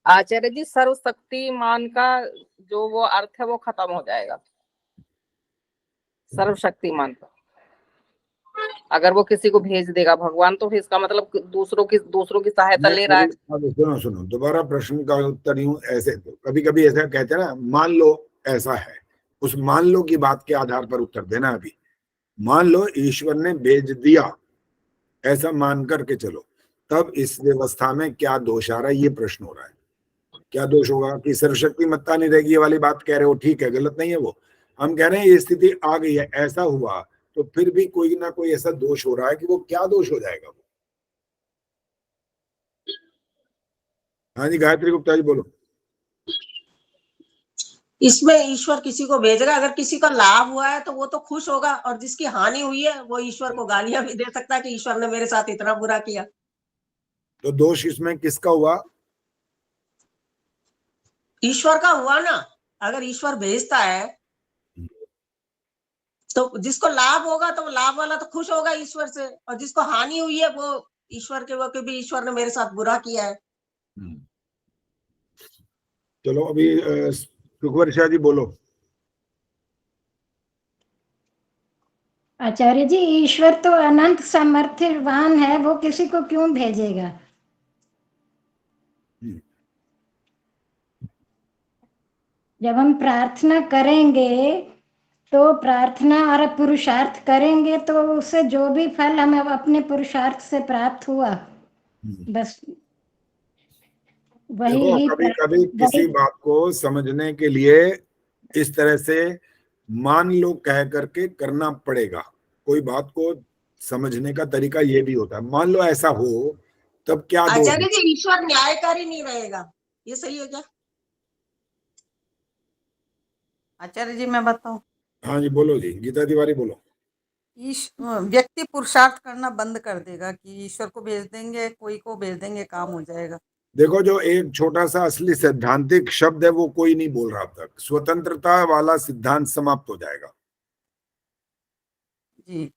S4: आचार्य जी, सर्वशक्तिमान का जो वो अर्थ है वो खत्म हो जाएगा, सर्वशक्तिमान का। अगर वो किसी को भेज देगा भगवान तो फिर इसका मतलब दूसरों की सहायता ले रहा है।
S1: सुनो दोबारा प्रश्न का उत्तर यूं ऐसे, तो कभी कभी ऐसा कहते हैं ना, मान लो ऐसा है, उस मान लो की बात के आधार पर उत्तर देना। अभी मान लो ईश्वर ने भेज दिया, ऐसा मान करके चलो, तब इस व्यवस्था में क्या दोष आ रहा है ये प्रश्न हो रहा है। क्या दोष होगा कि सर्वशक्ति मत्ता नहीं रहेगी, ये वाली बात कह रहे हो, ठीक है, गलत नहीं है वो। हम कह रहे हैं ये स्थिति आ गई है, ऐसा हुआ तो फिर भी कोई ना कोई ऐसा दोष हो रहा है कि वो क्या दोष हो जाएगा वो। हाँ जी, गायत्री गुप्ता जी बोलो।
S8: इसमें ईश्वर किसी को भेजेगा, अगर किसी का लाभ हुआ है तो वो तो खुश होगा, और जिसकी हानि हुई है वो ईश्वर को गालियां भी दे सकता है कि ईश्वर ने मेरे साथ इतना बुरा किया।
S1: तो दोष इसमें किसका हुआ?
S8: ईश्वर का हुआ ना। अगर ईश्वर भेजता है तो जिसको लाभ होगा तो लाभ वाला तो खुश होगा ईश्वर से, और जिसको हानि हुई है वो ईश्वर के, वो भी ईश्वर ने मेरे साथ बुरा किया है।
S1: चलो अभी सुखवर्षा जी बोलो।
S13: आचार्य जी, ईश्वर तो अनंत सामर्थ्यवान है, वो किसी को क्यों भेजेगा? जब हम प्रार्थना करेंगे तो प्रार्थना और पुरुषार्थ करेंगे तो उससे जो भी फल हमें अपने पुरुषार्थ से प्राप्त हुआ, बस वही
S1: देखो,
S13: ही
S1: कभी कभी किसी बात को समझने के लिए इस तरह से मान लो कह करके करना पड़ेगा। कोई बात को समझने का तरीका ये भी होता है, मान लो ऐसा हो तब क्या दोष?
S8: आचार्य जी, ईश्वर न्यायकारी नहीं रहेगा, ये सही है क्या?
S21: आचार्य जी मैं बताऊं?
S1: हाँ जी बोलो जी, गीता तिवारी बोलो।
S21: व्यक्ति पुरुषार्थ करना बंद कर देगा कि ईश्वर को भेज देंगे, कोई को भेज देंगे, काम हो जाएगा।
S1: देखो, जो एक छोटा सा असली सैद्धांतिक शब्द है वो कोई नहीं बोल रहा अब तक, स्वतंत्रता वाला सिद्धांत समाप्त हो जाएगा
S21: जी।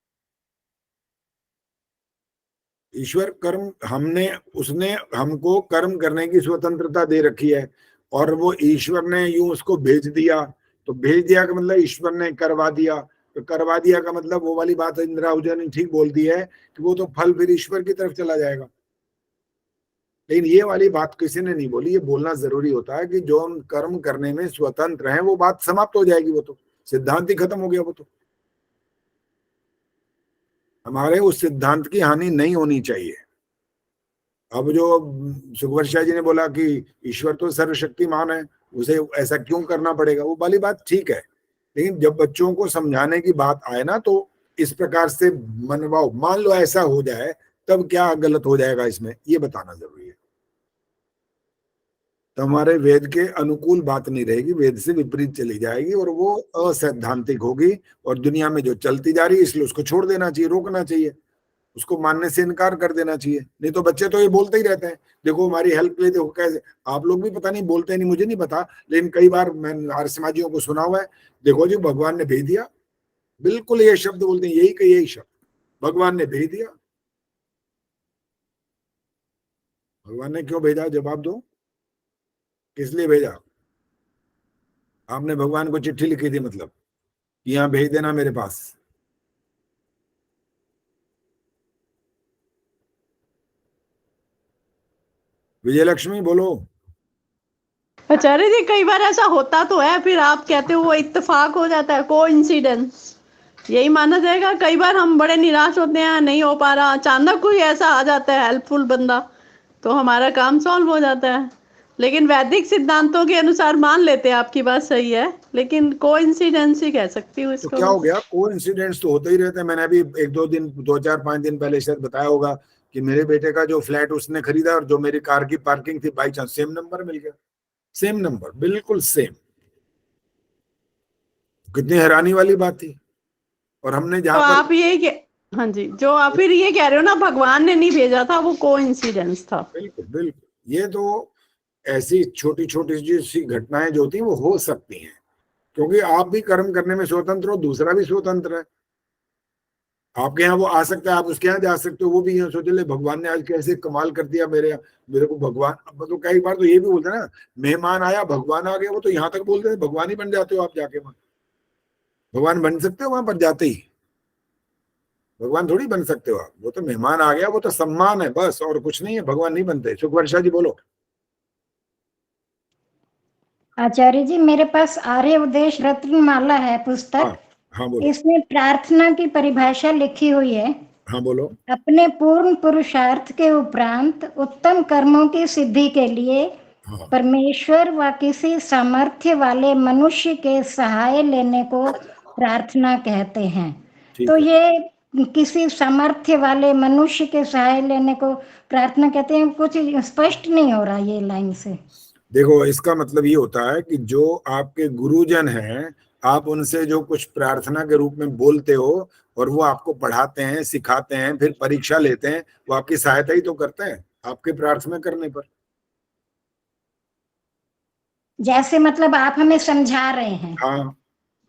S1: ईश्वर कर्म उसने हमको कर्म करने की स्वतंत्रता दे रखी है, और वो ईश्वर ने यूं उसको भेज दिया, तो भेज दिया का मतलब ईश्वर ने करवा दिया, तो करवा दिया का मतलब वो वाली बात इंदिरा आहूजा ने ठीक बोल दी है कि वो तो फल फिर ईश्वर की तरफ चला जाएगा। लेकिन ये वाली बात किसी ने नहीं बोली, ये बोलना जरूरी होता है कि जो हम कर्म करने में स्वतंत्र हैं वो बात समाप्त हो जाएगी, वो तो सिद्धांत ही खत्म हो गया। वो तो हमारे उस सिद्धांत की हानि नहीं होनी चाहिए। अब जो सुखवर्षा जी ने बोला कि ईश्वर तो सर्वशक्तिमान है, उसे ऐसा क्यों करना पड़ेगा, वो वाली बात ठीक है, लेकिन जब बच्चों को समझाने की बात आए ना तो इस प्रकार से मनवाओ। मान लो ऐसा हो जाए तब क्या गलत हो जाएगा इसमें, ये बताना जरूरी है। तो हमारे वेद के अनुकूल बात नहीं रहेगी, वेद से विपरीत चली जाएगी और वो असैद्धांतिक होगी और दुनिया में जो चलती जा रही है, इसलिए उसको छोड़ देना चाहिए, रोकना चाहिए, उसको मानने से इनकार कर देना चाहिए। नहीं तो बच्चे तो ये बोलते ही रहते हैं, देखो हमारी हेल्प के लिए, देखो कैसे। आप लोग भी पता नहीं बोलते नहीं, मुझे नहीं पता, लेकिन कई बार मैंने आर्य समाजियों को सुना हुआ है, देखो जी भगवान ने भेज दिया, बिल्कुल ये शब्द बोलते हैं, यही का यही शब्द, भगवान ने भेज दिया। भगवान ने क्यों भेजा, जवाब दो, किस लिए भेजा? आपने भगवान को चिट्ठी लिखी थी मतलब कि यहां भेज देना मेरे पास। विजयलक्ष्मी बोलो।
S10: आचार्य जी कई बार ऐसा होता तो है, फिर आप कहते हो वो इत्तेफाक हो जाता है, कोइंसिडेंस, यही माना जाएगा। कई बार हम बड़े निराश होते हैं, नहीं हो पा रहा, अचानक कोई ऐसा आ जाता है हेल्पफुल बंदा, तो हमारा काम सॉल्व हो जाता है। लेकिन वैदिक सिद्धांतों के अनुसार मान लेते हैं, आपकी बात सही है, लेकिन कोइंसिडेंस ही कह सकती हूँ इसको।
S1: तो क्या हो गया, कोइंसिडेंस तो होते ही रहते हैं। मैंने अभी 2-4-5 दिन पहले शायद बताया होगा कि मेरे बेटे का जो फ्लैट उसने खरीदा और जो मेरी कार की पार्किंग थी, बाई चांस सेम नंबर मिल गया, सेम नंबर, बिल्कुल सेम। कितनी हैरानी वाली बात थी। और हमने जहां
S10: तो
S1: पर
S10: आप ये हाँ जी, जो आप फिर ये कह रहे हो ना भगवान ने नहीं भेजा था, वो कोइंसिडेंस था।
S1: बिल्कुल बिल्कुल, ये तो ऐसी छोटी छोटी सी घटनाएं जो होती हैं वो हो सकती हैं, क्योंकि आप भी कर्म करने में स्वतंत्र हो, दूसरा भी स्वतंत्र है। आपके यहाँ वो आ सकता है, आप उसके यहाँ जा सकते हो, वो भी यहाँ सोचे ले भगवान ने आज कैसे कमाल कर दिया मेरे को भगवान। अब तो कई बार तो ये भी बोलते हैं ना, मेहमान आया भगवान आ गया, वो तो यहाँ तक बोलते हैं भगवान ही बन जाते हो आप जाके, वहां भगवान बन सकते हो, वहां पर जाते ही भगवान थोड़ी बन सकते हो आप। वो तो मेहमान आ गया, वो तो सम्मान है बस, और कुछ नहीं है, भगवान नहीं बनते। सुखवर्षा जी बोलो।
S13: आचार्य जी मेरे पास आर्य उपदेश रत्नमाला है पुस्तक।
S1: हाँ बोलो।
S13: इसमें प्रार्थना की परिभाषा लिखी हुई है।
S1: हाँ बोलो।
S13: अपने पूर्ण पुरुषार्थ के उपरांत उत्तम कर्मों की सिद्धि के लिए परमेश्वर व किसी सामर्थ्य वाले मनुष्य के सहाय लेने को प्रार्थना कहते हैं। तो ये किसी सामर्थ्य वाले मनुष्य के सहाय लेने को प्रार्थना कहते हैं, कुछ स्पष्ट नहीं हो रहा ये लाइन से।
S1: देखो इसका मतलब ये होता है कि जो आपके गुरुजन हैं, आप उनसे जो कुछ प्रार्थना के रूप में बोलते हो और वो आपको पढ़ाते हैं, सिखाते हैं, फिर परीक्षा लेते हैं, वो आपकी सहायता ही तो करते हैं आपके प्रार्थना करने पर।
S13: जैसे मतलब आप हमें समझा रहे हैं।
S1: हाँ,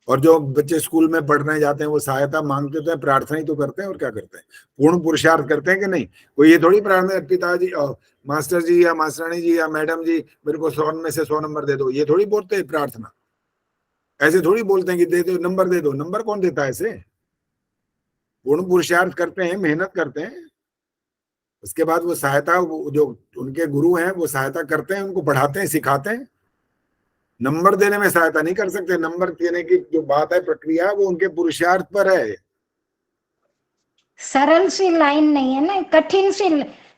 S1: और जो बच्चे स्कूल में पढ़ने जाते हैं वो सहायता मांगते तो है, प्रार्थना ही तो करते हैं, और क्या करते हैं, पूर्ण पुरुषार्थ करते हैं कि नहीं। कोई ये थोड़ी प्रार्थना पिताजी मास्टर जी या मास्टरानी जी या मैडम जी मेरे को 100 में से 100 नंबर दे दो, ये थोड़ी बोलते हैं प्रार्थना। ऐसे थोड़ी बोलते हैं कि दे दो नंबर, दे दो नंबर, कौन देता है ऐसे। पूर्ण पुरुषार्थ करते हैं, मेहनत करते हैं, उसके बाद वो सहायता, जो उनके गुरु हैं वो सहायता करते हैं, उनको पढ़ाते हैं, सिखाते हैं। नंबर देने में सहायता नहीं कर सकते। नंबर देने की जो बात है, प्रक्रिया, वो उनके पुरुषार्थ पर है।
S13: सरल सी लाइन नहीं है ना, कठिन सी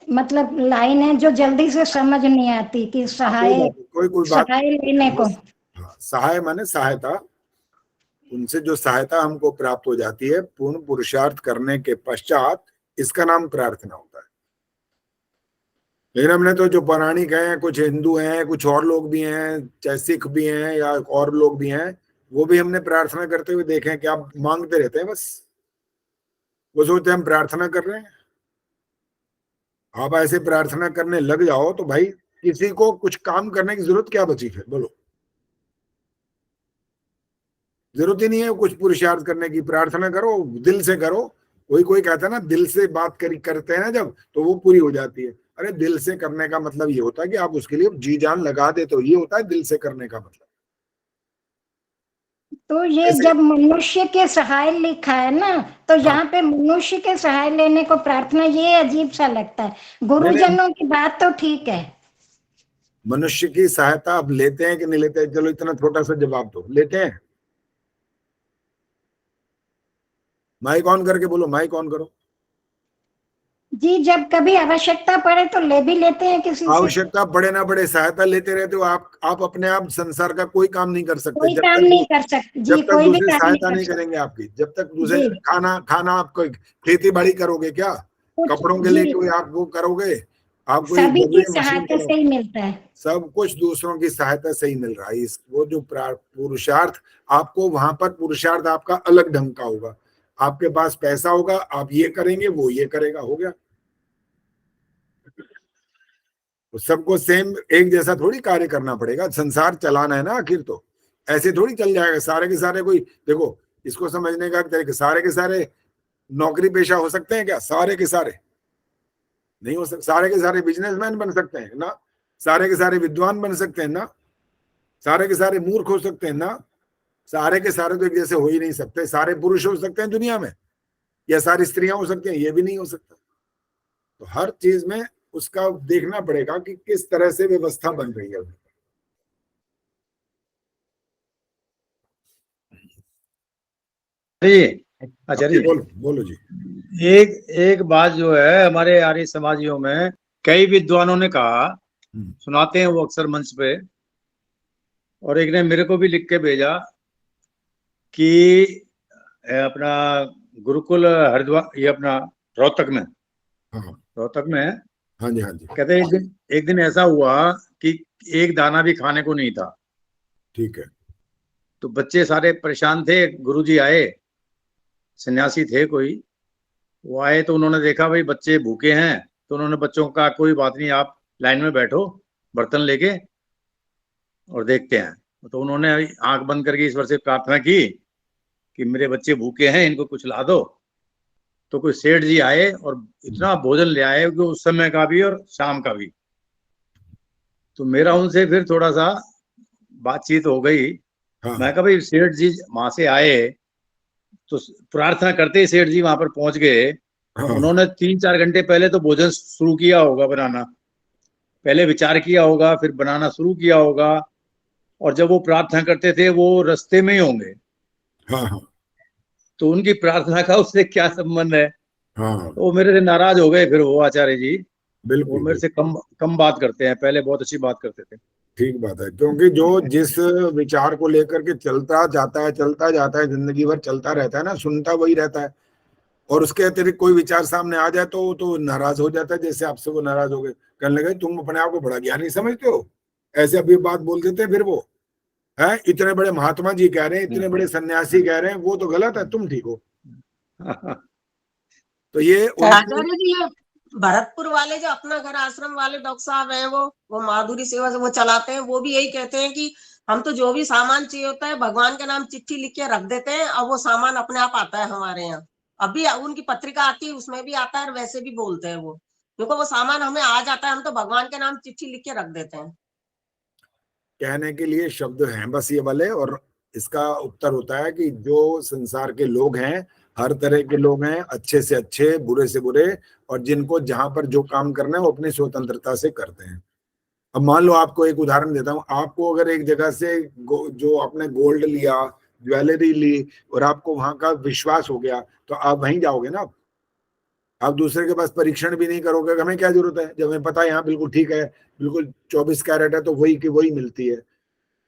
S13: मतलब लाइन है जो जल्दी से समझ नहीं आती कि सहाय लेने को।
S1: सहाय माने सहायता, उनसे जो सहायता हमको प्राप्त हो जाती है पूर्ण पुरुषार्थ करने के पश्चात, इसका नाम प्रार्थना होता है। लेकिन हमने तो जो पौराणिक हैं, कुछ हिंदू हैं, कुछ और लोग भी हैं, चाहे सिख भी हैं या और लोग भी हैं, वो भी हमने प्रार्थना करते हुए देखे हैं कि आप मांगते रहते हैं बस। वो सोचते हैं हम प्रार्थना कर रहे हैं। आप ऐसे प्रार्थना करने लग जाओ तो भाई किसी को कुछ काम करने की जरूरत क्या बची फिर, बोलो। जरूरत ही नहीं है कुछ पुरुषार्थ करने की। प्रार्थना करो, दिल से करो, कोई कोई कहता है ना दिल से बात करते हैं ना जब, तो वो पूरी हो जाती है। अरे दिल से करने का मतलब ये होता है कि आप उसके लिए जी जान लगा दे, तो ये होता है दिल से करने का मतलब।
S13: तो ये जब मनुष्य के सहाय लिखा है ना, तो यहाँ पे मनुष्य के सहाय लेने को प्रार्थना, ये अजीब सा लगता है। गुरुजनों की बात तो ठीक है,
S1: मनुष्य की सहायता अब लेते हैं कि नहीं लेते हैं? चलो इतना छोटा सा जवाब दो, लेते हैं? माइक ऑन करके बोलो, माइक ऑन करो।
S13: जी जब कभी आवश्यकता पड़े तो ले भी लेते हैं किसी से।
S1: आवश्यकता पड़े ना पड़े, सहायता लेते रहते हो आप अपने आप संसार का कोई काम नहीं कर सकते
S13: कोई काम नहीं कर सकते जी, कोई भी
S1: दूसरे
S13: काम
S1: सहायता
S13: नहीं
S1: नहीं
S13: कर
S1: करेंगे आपकी, जब तक दूसरे खाना आप खेती बाड़ी करोगे क्या? कपड़ों के लिए कोई आप वो करोगे? आप कोई
S13: सभी की
S1: मशीन
S13: सहायता से ही मिलता है,
S1: सब कुछ दूसरों की सहायता से ही मिल रहा है। वो जो पुरुषार्थ आपको, वहां पर पुरुषार्थ आपका अलग ढंग का होगा। आपके पास पैसा होगा, आप ये करेंगे, वो ये करेगा, हो गया। तो सबको सेम एक जैसा थोड़ी कार्य करना पड़ेगा, संसार चलाना है ना आखिर, तो ऐसे थोड़ी चल जाएगा सारे के सारे। कोई देखो, इसको समझने का तरीका, सारे के सारे नौकरी पेशा हो सकते हैं क्या? सारे के सारे नहीं हो सकते। सारे के सारे बिजनेसमैन बन सकते हैं ना? सारे के सारे विद्वान बन सकते हैं ना? सारे के सारे मूर्ख हो सकते हैं ना? सारे के सारे तो एक जैसे हो ही नहीं सकते। सारे पुरुष हो सकते हैं दुनिया में, या सारी स्त्रियां हो सकती हैं? ये भी नहीं हो सकता। तो हर चीज में उसका देखना पड़ेगा कि किस तरह से व्यवस्था बन रही है।
S7: अच्छा जी,
S1: बोलो जी।
S7: एक बात जो है, हमारे आर्य समाजियों में कई विद्वानों ने कहा, सुनाते हैं वो अक्सर मंच पे, और एक ने मेरे को भी लिख के भेजा कि अपना गुरुकुल हरिद्वार, ये अपना रोहतक में, रोहतक में,
S1: हाँ जी हाँ जी,
S7: कहते एक दिन ऐसा हुआ कि एक दाना भी खाने को नहीं था।
S1: ठीक है।
S7: तो बच्चे सारे परेशान थे। गुरुजी आए, सन्यासी थे कोई, वो आए तो उन्होंने देखा भाई बच्चे भूखे हैं, तो उन्होंने बच्चों का कोई बात नहीं, आप लाइन में बैठो बर्तन लेके और देखते हैं। तो उन्होंने आंख बंद करके ईश्वर से प्रार्थना की कि मेरे बच्चे भूखे हैं, इनको कुछ ला दो। तो कोई सेठ जी आए और इतना भोजन ले आए कि उस समय का भी और शाम का भी। तो मेरा उनसे फिर थोड़ा सा बातचीत हो गई। मैं कहा भाई सेठ जी वहां से आए तो प्रार्थना करते ही सेठ जी वहां पर पहुंच गए। उन्होंने 3-4 घंटे पहले तो भोजन शुरू किया होगा बनाना, पहले विचार किया होगा, फिर बनाना शुरू किया होगा, और जब वो प्रार्थना करते थे वो रास्ते में ही होंगे। तो उनकी प्रार्थना का उससे क्या संबंध है? तो वो मेरे से नाराज हो गए। फिर वो आचार्य जी वो मेरे से कम बात करते हैं, पहले बहुत अच्छी बात करते थे।
S1: ठीक बात है, क्योंकि जो जिस विचार को लेकर के चलता जाता है जिंदगी भर चलता रहता है ना, सुनता वही रहता है, और उसके अतिरिक्त कोई विचार सामने आ जाए तो नाराज हो जाता है। जैसे आपसे वो नाराज हो गए, कहने लगे तुम अपने आप को बड़ा ज्ञानी समझते हो, ऐसे अभी बात बोल देते हैं। फिर वो है, इतने बड़े महात्मा जी कह रहे हैं, इतने बड़े सन्यासी कह रहे हैं, वो तो गलत है, तुम ठीक हो। तो ये
S8: आचार्य जी, ये भरतपुर वाले जो अपना घर आश्रम वाले डॉक्टर साहब हैं, वो माधुरी सेवा से वो चलाते हैं, वो भी यही कहते हैं कि हम तो जो भी सामान चाहिए होता है भगवान के नाम चिट्ठी लिख के रख देते हैं और वो सामान अपने आप आता है हमारे यहाँ। अभी उनकी पत्रिका आती है, उसमें भी आता है, और वैसे भी बोलते हैं वो, क्योंकि वो सामान हमें आ जाता है, हम तो भगवान के नाम चिट्ठी लिख के रख देते हैं।
S1: कहने के लिए शब्द हैं बस ये वाले, और इसका उत्तर होता है कि जो संसार के लोग हैं, हर तरह के लोग हैं, अच्छे से अच्छे, बुरे से बुरे, और जिनको जहां पर जो काम करना है वो अपनी स्वतंत्रता से करते हैं। अब मान लो, आपको एक उदाहरण देता हूँ, आपको अगर एक जगह से जो आपने गोल्ड लिया, ज्वेलरी ली, और आपको वहां का विश्वास हो गया, तो आप वहीं जाओगे ना। आप दूसरे के पास परीक्षण भी नहीं करोगे, हमें क्या जरूरत है, जब हमें पता है यहाँ बिल्कुल ठीक है, बिल्कुल 24 कैरेट है, तो वही की वही मिलती है।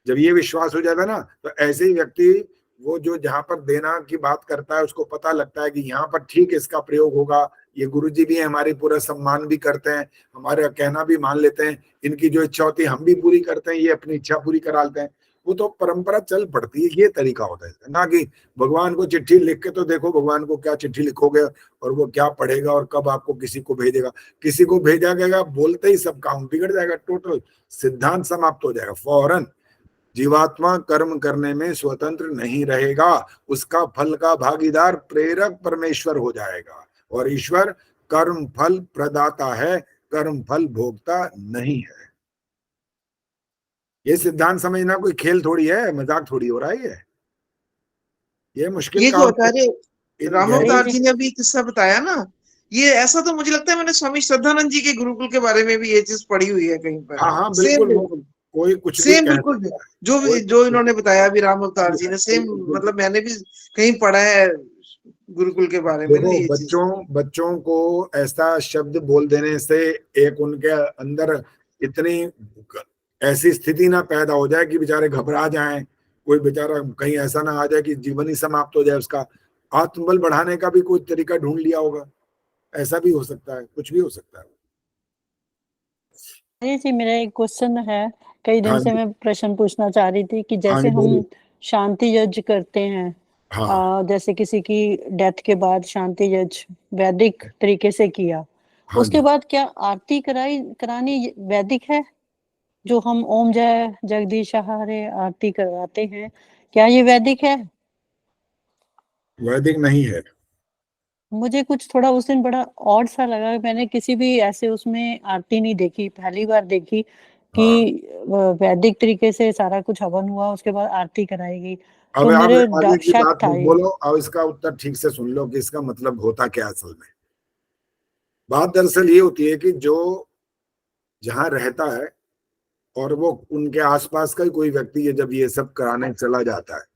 S1: जब ये विश्वास हो जाता है ना, तो ऐसे ही व्यक्ति वो जो जहां पर देना की बात करता है, उसको पता लगता है कि यहाँ पर ठीक इसका प्रयोग होगा। ये गुरुजी भी हमारे पूरा सम्मान भी करते हैं, हमारे कहना भी मान लेते हैं, इनकी जो इच्छा होती है हम भी पूरी करते हैं, ये अपनी इच्छा पूरी करा लेते हैं। वो तो परंपरा चल पड़ती है, ये तरीका होता है ना कि भगवान को चिट्ठी लिख के, तो देखो भगवान को क्या चिट्ठी लिखोगे और वो क्या पढ़ेगा और कब आपको किसी को भेजेगा। किसी को भेजा गया बोलते ही सब काम बिगड़ जाएगा, टोटल सिद्धांत समाप्त हो जाएगा फौरन। जीवात्मा कर्म करने में स्वतंत्र नहीं रहेगा, उसका फल का भागीदार प्रेरक परमेश्वर हो जाएगा, और ईश्वर कर्म फल प्रदाता है, कर्म फल भोगता नहीं है। ये सिद्धांत समझना कोई खेल थोड़ी है, मजाक थोड़ी हो रहा है। ये मुश्किल
S11: ये जो
S1: काम
S11: आचार्य रामावतार जी ने अभी किस्सा बताया ना, ये ऐसा तो मुझे लगता है मैंने स्वामी श्रद्धानंद जी के गुरुकुल के बारे में भी ये चीज पढ़ी हुई है कहीं पर।
S1: हाँ
S11: सेम
S1: बिल्कुल, कोई कुछ
S11: सेम बिल्कुल जो इन्होंने बताया अभी रामावतार जी ने, सेम मतलब मैंने भी कहीं पढ़ा है गुरुकुल के बारे में।
S1: बच्चों को ऐसा शब्द बोल देने से एक उनके अंदर इतनी ऐसी स्थिति ना पैदा हो जाए कि बेचारे घबरा जाएं, कोई बेचारा कहीं ऐसा ना आ जाए कि जीवन ही समाप्त हो जाए उसका। आत्मबल बढ़ाने का भी कोई तरीका ढूंढ लिया होगा, ऐसा भी हो सकता है, कुछ भी हो सकता है।
S6: जी मेरा एक क्वेश्चन है, कई दिन से मैं प्रश्न पूछना चाह रही थी कि जैसे हम शांति यज्ञ करते हैं, जैसे किसी की डेथ के बाद शांति यज्ञ वैदिक तरीके से किया, उसके बाद क्या आरती करानी वैदिक है? जो हम ओम जय जगदीश हरे आरती करवाते हैं, क्या ये वैदिक है?
S1: वैदिक नहीं है।
S6: मुझे कुछ थोड़ा उस दिन बड़ा ऑड सा लगा, मैंने किसी भी ऐसे उसमें आरती नहीं देखी, पहली बार देखी कि वैदिक तरीके से सारा कुछ हवन हुआ, उसके बाद आरती कराई गई।
S1: अब
S6: तो मेरे
S1: आगे की
S6: शक
S1: बात
S6: था
S1: बोलो, अब इसका उत्तर ठीक से सुन लो कि इसका मतलब होता क्या असल में। बात दरअसल ये होती है कि जो जहां रहता है और वो उनके आसपास का ही कोई व्यक्ति है, जब ये सब कराने चला जाता है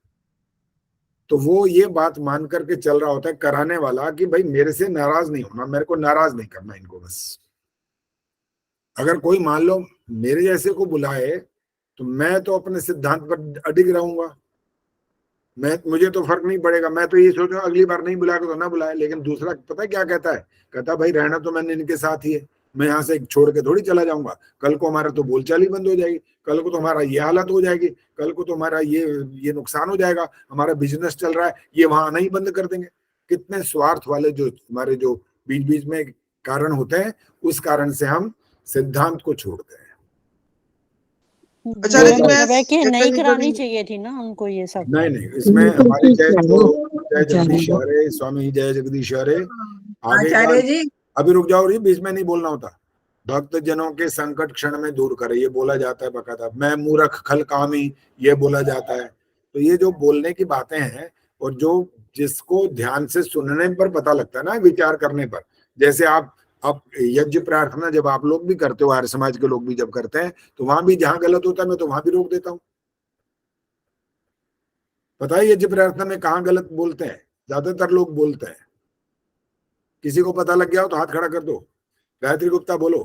S1: तो वो ये बात मान करके चल रहा होता है कराने वाला कि भाई मेरे से नाराज नहीं होना, मेरे को नाराज नहीं करना इनको। बस अगर कोई मान लो मेरे जैसे को बुलाए तो मैं तो अपने सिद्धांत पर अडिग रहूंगा, मुझे तो फर्क नहीं पड़ेगा, मैं तो ये सोचूंगा अगली बार नहीं बुलाएगा तो ना बुलाए। लेकिन दूसरा पता है क्या कहता है, कहता भाई रहना तो मैंने इनके साथ ही है, मैं यहाँ से छोड़ के थोड़ी चला जाऊंगा, कल को हमारा तो बोलचाल ही बंद हो जाएगी, कल को तो हमारा ये हालत हो जाएगी, कल को तो हमारा ये नुकसान हो जाएगा, हमारा बिजनेस चल रहा है ये वहां आना ही बंद कर देंगे। कितने स्वार्थ वाले जो हमारे जो बीच बीच में कारण होते हैं, उस कारण से हम सिद्धांत को छोड़ते हैं।
S6: आचार्य जी नहीं करानी चाहिए थी ना उनको ये सब।
S1: नहीं, इसमें हमारे जय जगदीश हरे, स्वामी जय जगदीश हरे।
S17: आचार्य जी
S1: अभी रुक जाओ, बीच में नहीं बोलना होता। भक्त जनों के संकट क्षण में दूर करे, ये बोला जाता है बकायदा। मैं मूर्ख खल कामी, ये बोला जाता है। तो ये जो बोलने की बातें हैं और जो जिसको ध्यान से सुनने पर पता लगता है ना, विचार करने पर, जैसे आप यज्ञ प्रार्थना जब आप लोग भी करते हो, आर्य समाज के लोग भी जब करते हैं, तो वहां भी जहां गलत होता है मैं तो वहां भी रोक देता हूं। पता है यज्ञ प्रार्थना में कहाँ गलत बोलते हैं? ज्यादातर लोग बोलते हैं। किसी को पता लग गया हो तो हाथ खड़ा कर दो। गायत्री गुप्ता बोलो।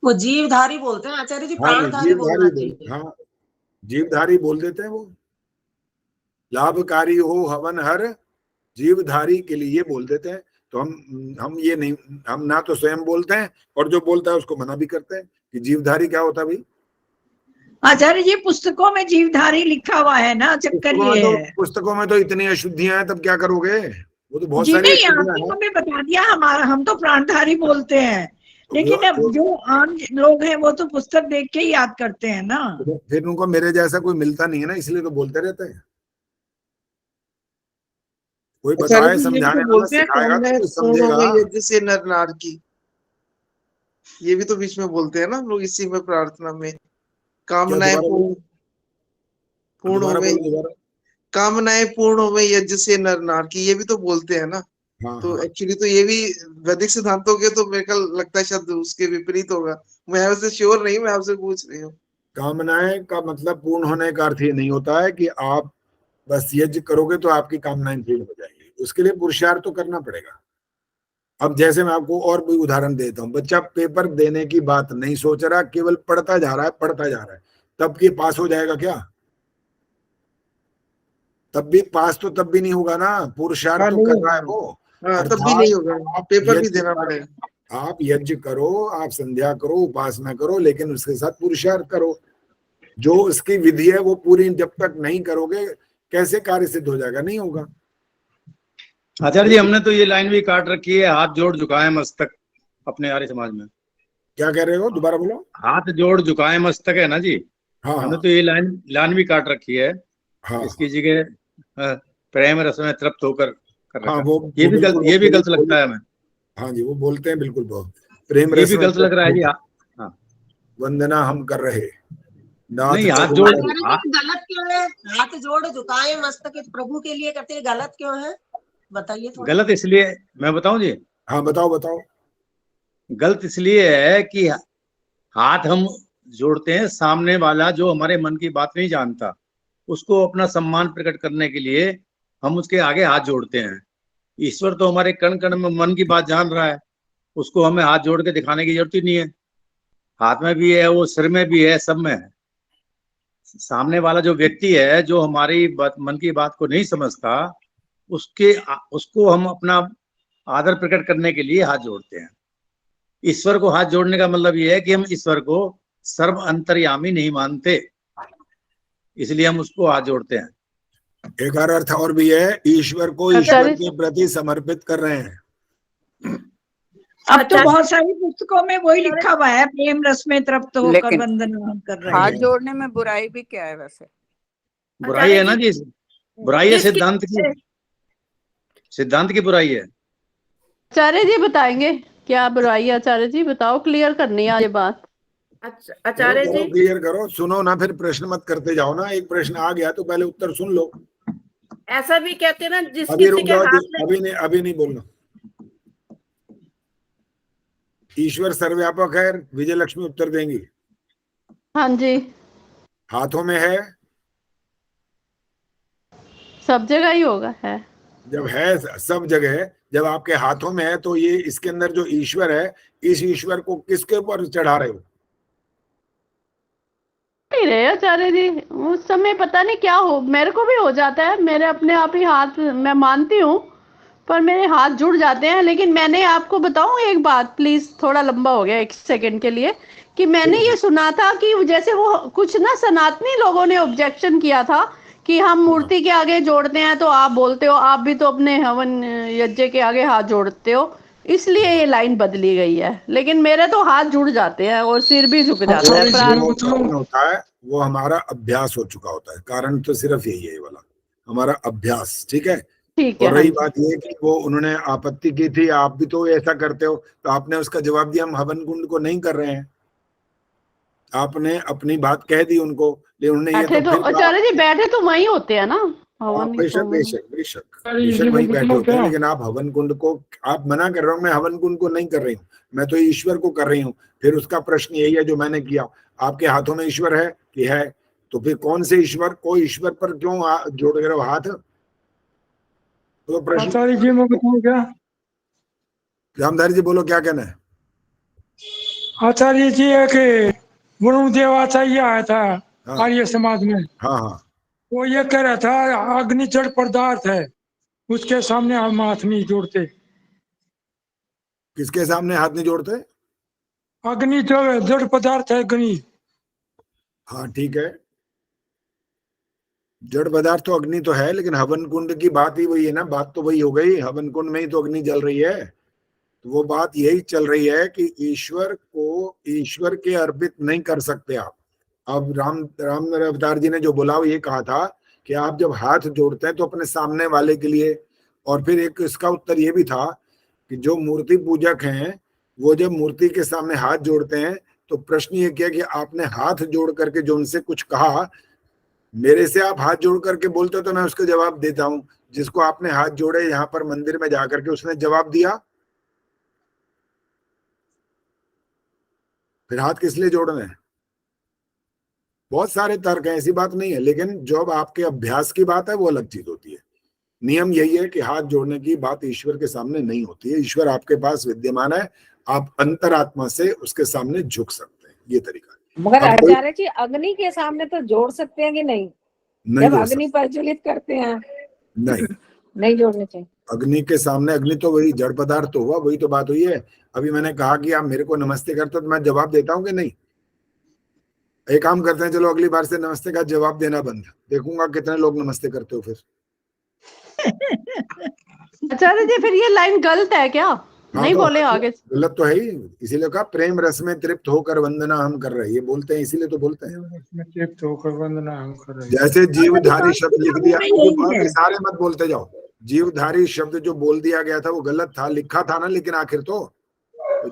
S8: वो जीवधारी बोलते हैं आचार्य जी, प्राणधारी बोलना चाहिए।
S1: हाँ, जीवधारी बोल देते हैं वो। लाभकारी हो हवन हर जीवधारी के लिए बोल देते हैं। तो हम ये नहीं, हम ना तो स्वयं बोलते हैं और जो बोलता है उसको मना भी करते हैं कि जीवधारी क्या होता है भाई।
S2: आचार्य जी पुस्तकों में जीवधारी लिखा हुआ है ना, चक्कर ये है।
S1: पुस्तकों में तो इतनी अशुद्धियां हैं, तब क्या करोगे? वो तो बहुत सारी
S2: हमें बता दिया, हम तो प्राणधारी बोलते हैं, लेकिन अब जो आम लोग हैं वो तो पुस्तक देख के ही याद करते हैं ना।
S1: फिर उनको मेरे जैसा कोई मिलता नहीं है ना, इसलिए तो बोलते रहते हैं। कोई बताए समझाने वाला सिखाएगा तो समझेगा।
S11: यज्ञ से नर नार की, ये भी तो बीच में बोलते हैं ना हम लोग इसी में प्रार्थना में। कामनाएं पूर्ण हो गई, कामनाएं पूर्ण हो गई यज्ञ से नर नार की, ये भी तो बोलते हैं ना। तो एक्चुअली तो ये भी वैदिक सिद्धांतों के तो मेरे को लगता है शब्द उसके विपरीत होगा। मैं वैसे श्योर नहीं, मैं आपसे पूछ रही हूँ।
S1: कामनाएं का मतलब पूर्ण होने का अर्थ ये नहीं होता है कि आप बस यज्ञ करोगे तो आपकी कामनाएं पूर्ण हो जाएंगी। उसके लिए पुरुषार्थ तो करना पड़ेगा। अब जैसे मैं आपको और भी उदाहरण देता हूँ, बच्चा पेपर देने की बात नहीं सोच रहा, केवल पढ़ता जा रहा है, तब कि पास हो जाएगा क्या? तब भी पास तो तब भी नहीं होगा ना, पुरुषार्थ तो कर रहा है वो।
S11: तब भी नहीं होगा, पेपर भी देना पड़ेगा।
S1: आप यज्ञ करो, आप संध्या करो, उपासना करो, लेकिन उसके साथ पुरुषार्थ करो। जो उसकी विधि है वो पूरी जब तक नहीं करोगे कैसे कार्य सिद्ध हो जाएगा? नहीं होगा।
S7: आचार्य जी हमने तो ये लाइन भी काट रखी है, हाथ जोड़ झुकाए मस्तक अपने आर्य समाज में।
S1: क्या कह रहे हो? दोबारा बोलो।
S7: हाथ जोड़ झुकाए मस्तक है ना जी। हमने तो ये लाइन भी काट रखी है। इसकी जगह प्रेम रस में तृप्त होकर कर रखा है। ये भी गलत लगता है हमें।
S1: हाँ जी, वो बोलते हैं बिल्कुल बहुत प्रेम
S7: ये
S1: रस
S7: भी
S1: में
S7: गलत लग रहा है जी। हाँ,
S1: वंदना हम कर रहे
S7: नहीं, हाथ जोड़
S8: गलत क्यों है? हाथ जोड़ झुकाए मस्तक प्रभु के लिए करते हैं, गलत क्यों है बताइए थोड़ा।
S7: गलत इसलिए, मैं बताऊं जी?
S1: हाँ बताओ।
S7: गलत इसलिए है कि हाथ हम जोड़ते हैं, सामने वाला जो हमारे मन की बात नहीं जानता उसको अपना सम्मान प्रकट करने के लिए हम उसके आगे हाथ जोड़ते हैं। ईश्वर तो हमारे कण कण में मन की बात जान रहा है, उसको हमें हाथ जोड़ के दिखाने की जरूरत ही नहीं है। हाथ में भी है, वो सिर में भी है, सब में है। सामने वाला जो व्यक्ति है जो हमारी मन की बात को नहीं समझता उसको हम अपना आदर प्रकट करने के लिए हाथ जोड़ते हैं। ईश्वर को हाथ जोड़ने का मतलब ये है कि हम ईश्वर को सर्व अंतर्यामी नहीं मानते, इसलिए हम उसको हाथ जोड़ते हैं।
S1: एक अर्थ और भी है, ईश्वर को ईश्वर के प्रति समर्पित कर रहे हैं।
S2: अब तो बहुत सारी पुस्तकों में वही लिखा हुआ है, प्रेम रस में तृप्त होकर वंदना कर रहे हैं।
S21: हाथ जोड़ने में बुराई भी क्या है वैसे?
S7: बुराई है ना जी, बुराई है सिद्धांत की बुराई है।
S10: आचार्य जी बताएंगे क्या बुराई है? आचार्य जी बताओ, क्लियर करनी है ये बात।
S15: आचार्य जी
S1: क्लियर करो, सुनो ना, फिर प्रश्न मत करते जाओ ना। एक प्रश्न आ गया तो पहले उत्तर सुन लो।
S15: ऐसा भी कहते हैं ना, जिस
S1: अभी
S15: किसी के हाथ में
S1: अभी नहीं बोलना। ईश्वर सर्वव्यापक है, विजय लक्ष्मी उत्तर देंगी।
S10: हाँ जी।
S1: हाथों में है,
S10: सब जगह ही होगा है।
S1: जब है सब जगह, जब आपके हाथों में है तो ये इसके अंदर जो ईश्वर है, इस ईश्वर को किसके ऊपर चढ़ा रहे हो?
S10: नहीं रहे आचार्य जी, उस समय पता नहीं क्या हो, मेरे को भी हो जाता है, मेरे अपने आप ही हाथ, मैं मानती हूँ पर मेरे हाथ जुड़ जाते हैं। लेकिन मैंने आपको बताऊं एक बात, प्लीज, थोड़ा लंबा हो गया, 1 सेकंड के लिए, कि मैंने ये सुना था कि जैसे वो कुछ ना सनातनी लोगों ने ऑब्जेक्शन किया था कि हम मूर्ति के आगे जोड़ते हैं, तो आप बोलते हो आप भी तो अपने हवन यज्ञ के आगे हाथ जोड़ते हो, इसलिए ये लाइन बदली गई है। लेकिन मेरे तो हाथ जुड़ जाते हैं और सिर भी झुक जाता है।
S1: होता है वो हमारा अभ्यास हो चुका होता है। कारण तो सिर्फ यही है, ये वाला हमारा अभ्यास। ठीक है। और रही बात ये कि वो उन्होंने आपत्ति की थी, आप भी तो ऐसा करते हो, तो आपने उसका जवाब दिया हम हवन कुंड को नहीं कर रहे हैं। आपने अपनी बात कह दी उनको, लेकिन उन्होंने
S10: तो आचार्य जी बैठे तो वही होते हैं ना,
S1: बेशक वही बैठे होते हैं, लेकिन आप हवन कुंड को आप मना कर रहे हो। मैं हवन कुंड को नहीं कर रही हूँ, मैं तो ईश्वर को कर रही हूँ। फिर उसका प्रश्न यही है जो मैंने किया, आपके हाथों में ईश्वर है कि है? तो फिर कौन से ईश्वर को, ईश्वर पर क्यों जोड़ रहे हो हाथ? तो प्रश्न
S9: आचार्य जी मैं बताऊं क्या?
S1: रामधारी जी बोलो, क्या कहना है?
S9: आचार्य जी है कि वरुण देव आचार्य आया था आर्य समाज में।
S1: हाँ।
S9: वो ये कह रहा था अग्नि जड़ पदार्थ है, उसके सामने हम हाथ नहीं जोड़ते।
S1: किसके सामने हाथ नहीं जोड़ते?
S9: अग्नि जड़ पदार्थ है, अग्नि।
S1: हाँ ठीक है, जड़ पदार्थ तो अग्नि तो है, लेकिन हवन कुंड की बात ही वही है ना। बात तो वही हो गई, हवन कुंड में ही तो अग्नि जल रही है। तो वो बात यही चल रही है कि ईश्वर को ईश्वर के अर्पित नहीं कर सकते आप। अब राम अवतार जी ने जो बोला वो ये कहा था कि आप जब हाथ जोड़ते हैं तो अपने सामने वाले के लिए। और फिर एक इसका उत्तर ये भी था कि जो मूर्ति पूजक हैं वो जब मूर्ति के सामने हाथ जोड़ते हैं तो प्रश्न ये किया कि आपने हाथ जोड़ करके जो उनसे कुछ कहा, मेरे से आप हाथ जोड़ करके बोलते हो तो मैं उसको जवाब देता हूं। जिसको आपने हाथ जोड़े यहाँ पर मंदिर में जाकर के, उसने जवाब दिया, फिर हाथ किस लिए जोड़ने हैं? बहुत सारे तर्क हैं, ऐसी बात नहीं है। लेकिन जब आपके अभ्यास की बात है वो अलग चीज होती है। नियम यही है कि हाथ जोड़ने की बात ईश्वर के सामने नहीं होती है। ईश्वर आपके पास विद्यमान है, आप अंतरात्मा से उसके सामने झुक सकते हैं, ये तरीका है।
S4: मगर आचार्य जी अग्नि के सामने तो जोड़ सकते हैं कि नहीं? जब अग्नि प्रज्वलित करते हैं नहीं जोड़ने चाहिए।
S1: अग्नि के सामने, अग्नि तो वही जड़ पदार्थ तो हुआ, वही तो बात हुई है। अभी मैंने कहा कि आप मेरे को नमस्ते करते हो तो मैं जवाब देता हूँ कि नहीं? एक काम करते हैं, चलो अगली बार से नमस्ते का जवाब देना बंद, देखूंगा कितने लोग नमस्ते करते हो फिर।
S10: आचार्य जी फिर ये लाइन गलत है क्या? नहीं
S1: तो
S10: बोले आगे।
S1: गलत तो है ही, इसीलिए कहा प्रेम रस में तृप्त होकर वंदना हम कर रहे हैं, ये बोलते हैं इसीलिए तो बोलते हैं।
S9: तृप्त होकर वंदना हम कर रहे हैं।
S1: जैसे जीवधारी शब्द लिख दिया, सारे मत बोलते जाओ। जीवधारी शब्द जो बोल दिया गया था वो गलत था, लिखा था ना, लेकिन आखिर तो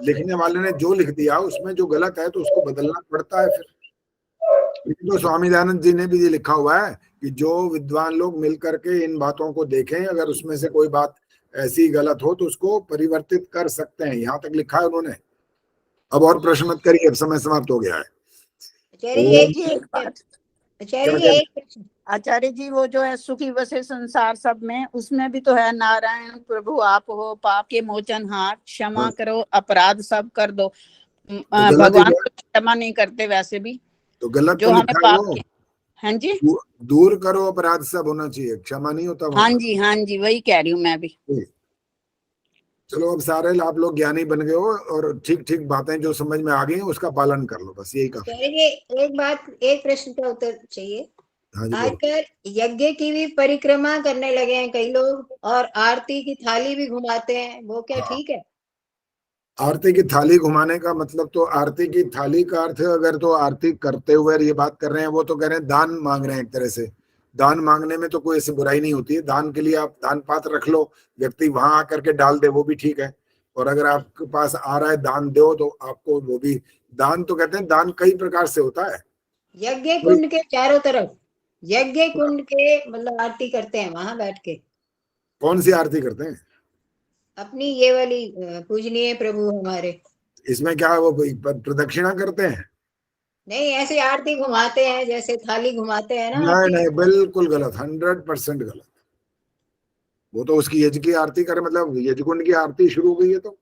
S1: लिखने वाले ने जो लिख दिया उसमें जो गलत है तो उसको बदलना पड़ता है। फिर तो स्वामी दयानंद जी ने भी ये लिखा हुआ है कि जो विद्वान लोग मिलकर के इन बातों को देखें, अगर उसमें से कोई बात ऐसी गलत हो तो उसको परिवर्तित कर सकते हैं, यहाँ तक लिखा है उन्होंने। अब और प्रश्न मत करिए, अब समय समाप्त हो गया है।
S12: आचार्य जी वो जो है सुखी बसे संसार सब में, उसमें भी तो है नारायण प्रभु आप हो, पाप के मोचन हाथ, क्षमा करो अपराध सब कर दो। भगवान को क्षमा नहीं करते वैसे भी,
S1: तो गलत
S12: जो
S1: तो
S12: हमें
S1: लिखा है
S12: पाप
S1: वो।
S12: के। हाँ जी,
S1: दूर करो अपराध सब होना चाहिए, क्षमा नहीं होता।
S12: हाँ जी वही कह रही हूँ मैं भी।
S1: चलो अब सारे आप लोग ज्ञानी बन गए हो और ठीक ठीक बातें जो समझ में आ गई हैं उसका पालन कर लो, बस यही काफी।
S19: एक बात, एक प्रश्न का उत्तर चाहिए।
S1: हाँ जी,
S19: आजकल यज्ञ की भी परिक्रमा करने लगे हैं कई लोग, और आरती की थाली भी घुमाते हैं, वो क्या ठीक है?
S1: आरती की थाली घुमाने का मतलब, तो आरती की थाली का अर्थ अगर तो आरती करते हुए ये बात कर रहे हैं, वो तो कह रहे हैं दान मांग रहे हैं एक तरह से। दान मांगने में तो कोई ऐसी बुराई नहीं होती है, दान के लिए आप दान पात्र रख लो, व्यक्ति वहां आकर के डाल दे वो भी ठीक है। और अगर आपके पास आ रहा है दान दो तो आपको वो भी दान, तो कहते हैं दान कई प्रकार से होता है।
S19: यज्ञ कुंड के चारों तरफ, यज्ञ कुंड के मतलब आरती करते हैं वहां बैठ के।
S1: कौन सी आरती करते हैं?
S19: अपनी ये वाली पूजनीय प्रभु हमारे।
S1: इसमें क्या वो प्रदक्षिणा करते हैं?
S19: नहीं, ऐसे आरती घुमाते हैं जैसे थाली घुमाते हैं ना।
S1: नहीं बिल्कुल गलत, 100% गलत। वो तो उसकी यज्ञ की आरती करे, मतलब यज्ञ कुंड की आरती शुरू हो गई है तो।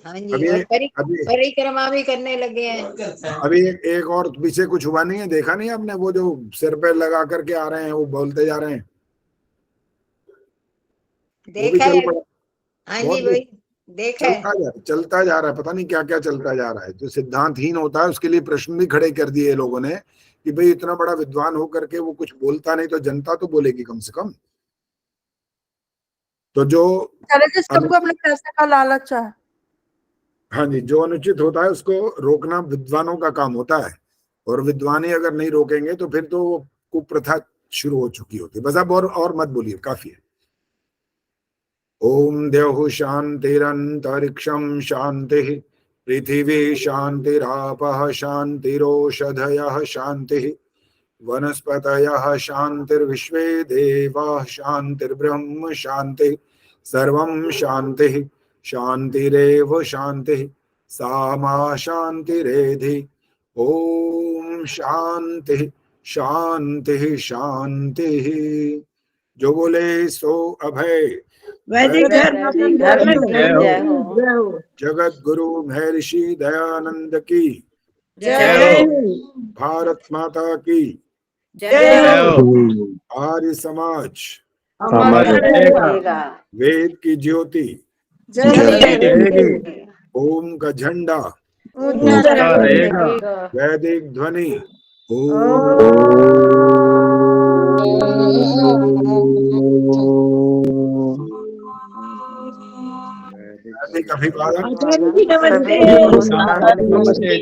S19: हाँ जी, और परिक्रमा भी करने लगे हैं।
S1: अभी एक और पीछे कुछ हुआ नहीं है, देखा नहीं आपने? वो जो सिर पे लगा करके आ रहे हैं, वो बोलते जा रहे हैं,
S19: देखा है। हाँ जी वही देखा है।
S1: चलता जा रहा है, पता नहीं क्या क्या चलता जा रहा है। जो सिद्धांतहीन होता है उसके लिए प्रश्न भी खड़े कर दिए लोगों ने कि भाई इतना बड़ा विद्वान होकर के वो कुछ बोलता नहीं तो जनता तो बोलेगी कम से कम। तो जो
S22: सबको अपने पैसे का लालच है।
S1: हाँ जी, जो अनुचित होता है उसको रोकना विद्वानों का काम होता है, और विद्वान ही अगर नहीं रोकेंगे तो फिर तो कुप्रथा शुरू हो चुकी होती है। बस अब और मत बोलिए, काफी है। ओम देव शांतिरंतरिक्षम शांति, पृथिवी शांतिरापः शांतिरोषधयः शांति, वनस्पतयः शांतिर्विश्वे देवाः शांतिर्ब्रह्म शांति, सर्वं शांति शांतिरेव शांति, सा मा शांतिरेधि। ओम शांति शांति शांति। जो बोले सो अभय।
S2: वैदिक
S1: जगत गुरु महर्षि दयानंद की
S2: जय।
S1: भारत माता की
S2: जय।
S1: आर्य समाज
S2: रहेगा।
S1: वेद की ज्योति,
S2: जय।
S1: ओम का झंडा वैदिक ध्वनि। कभी
S2: नमस्ते।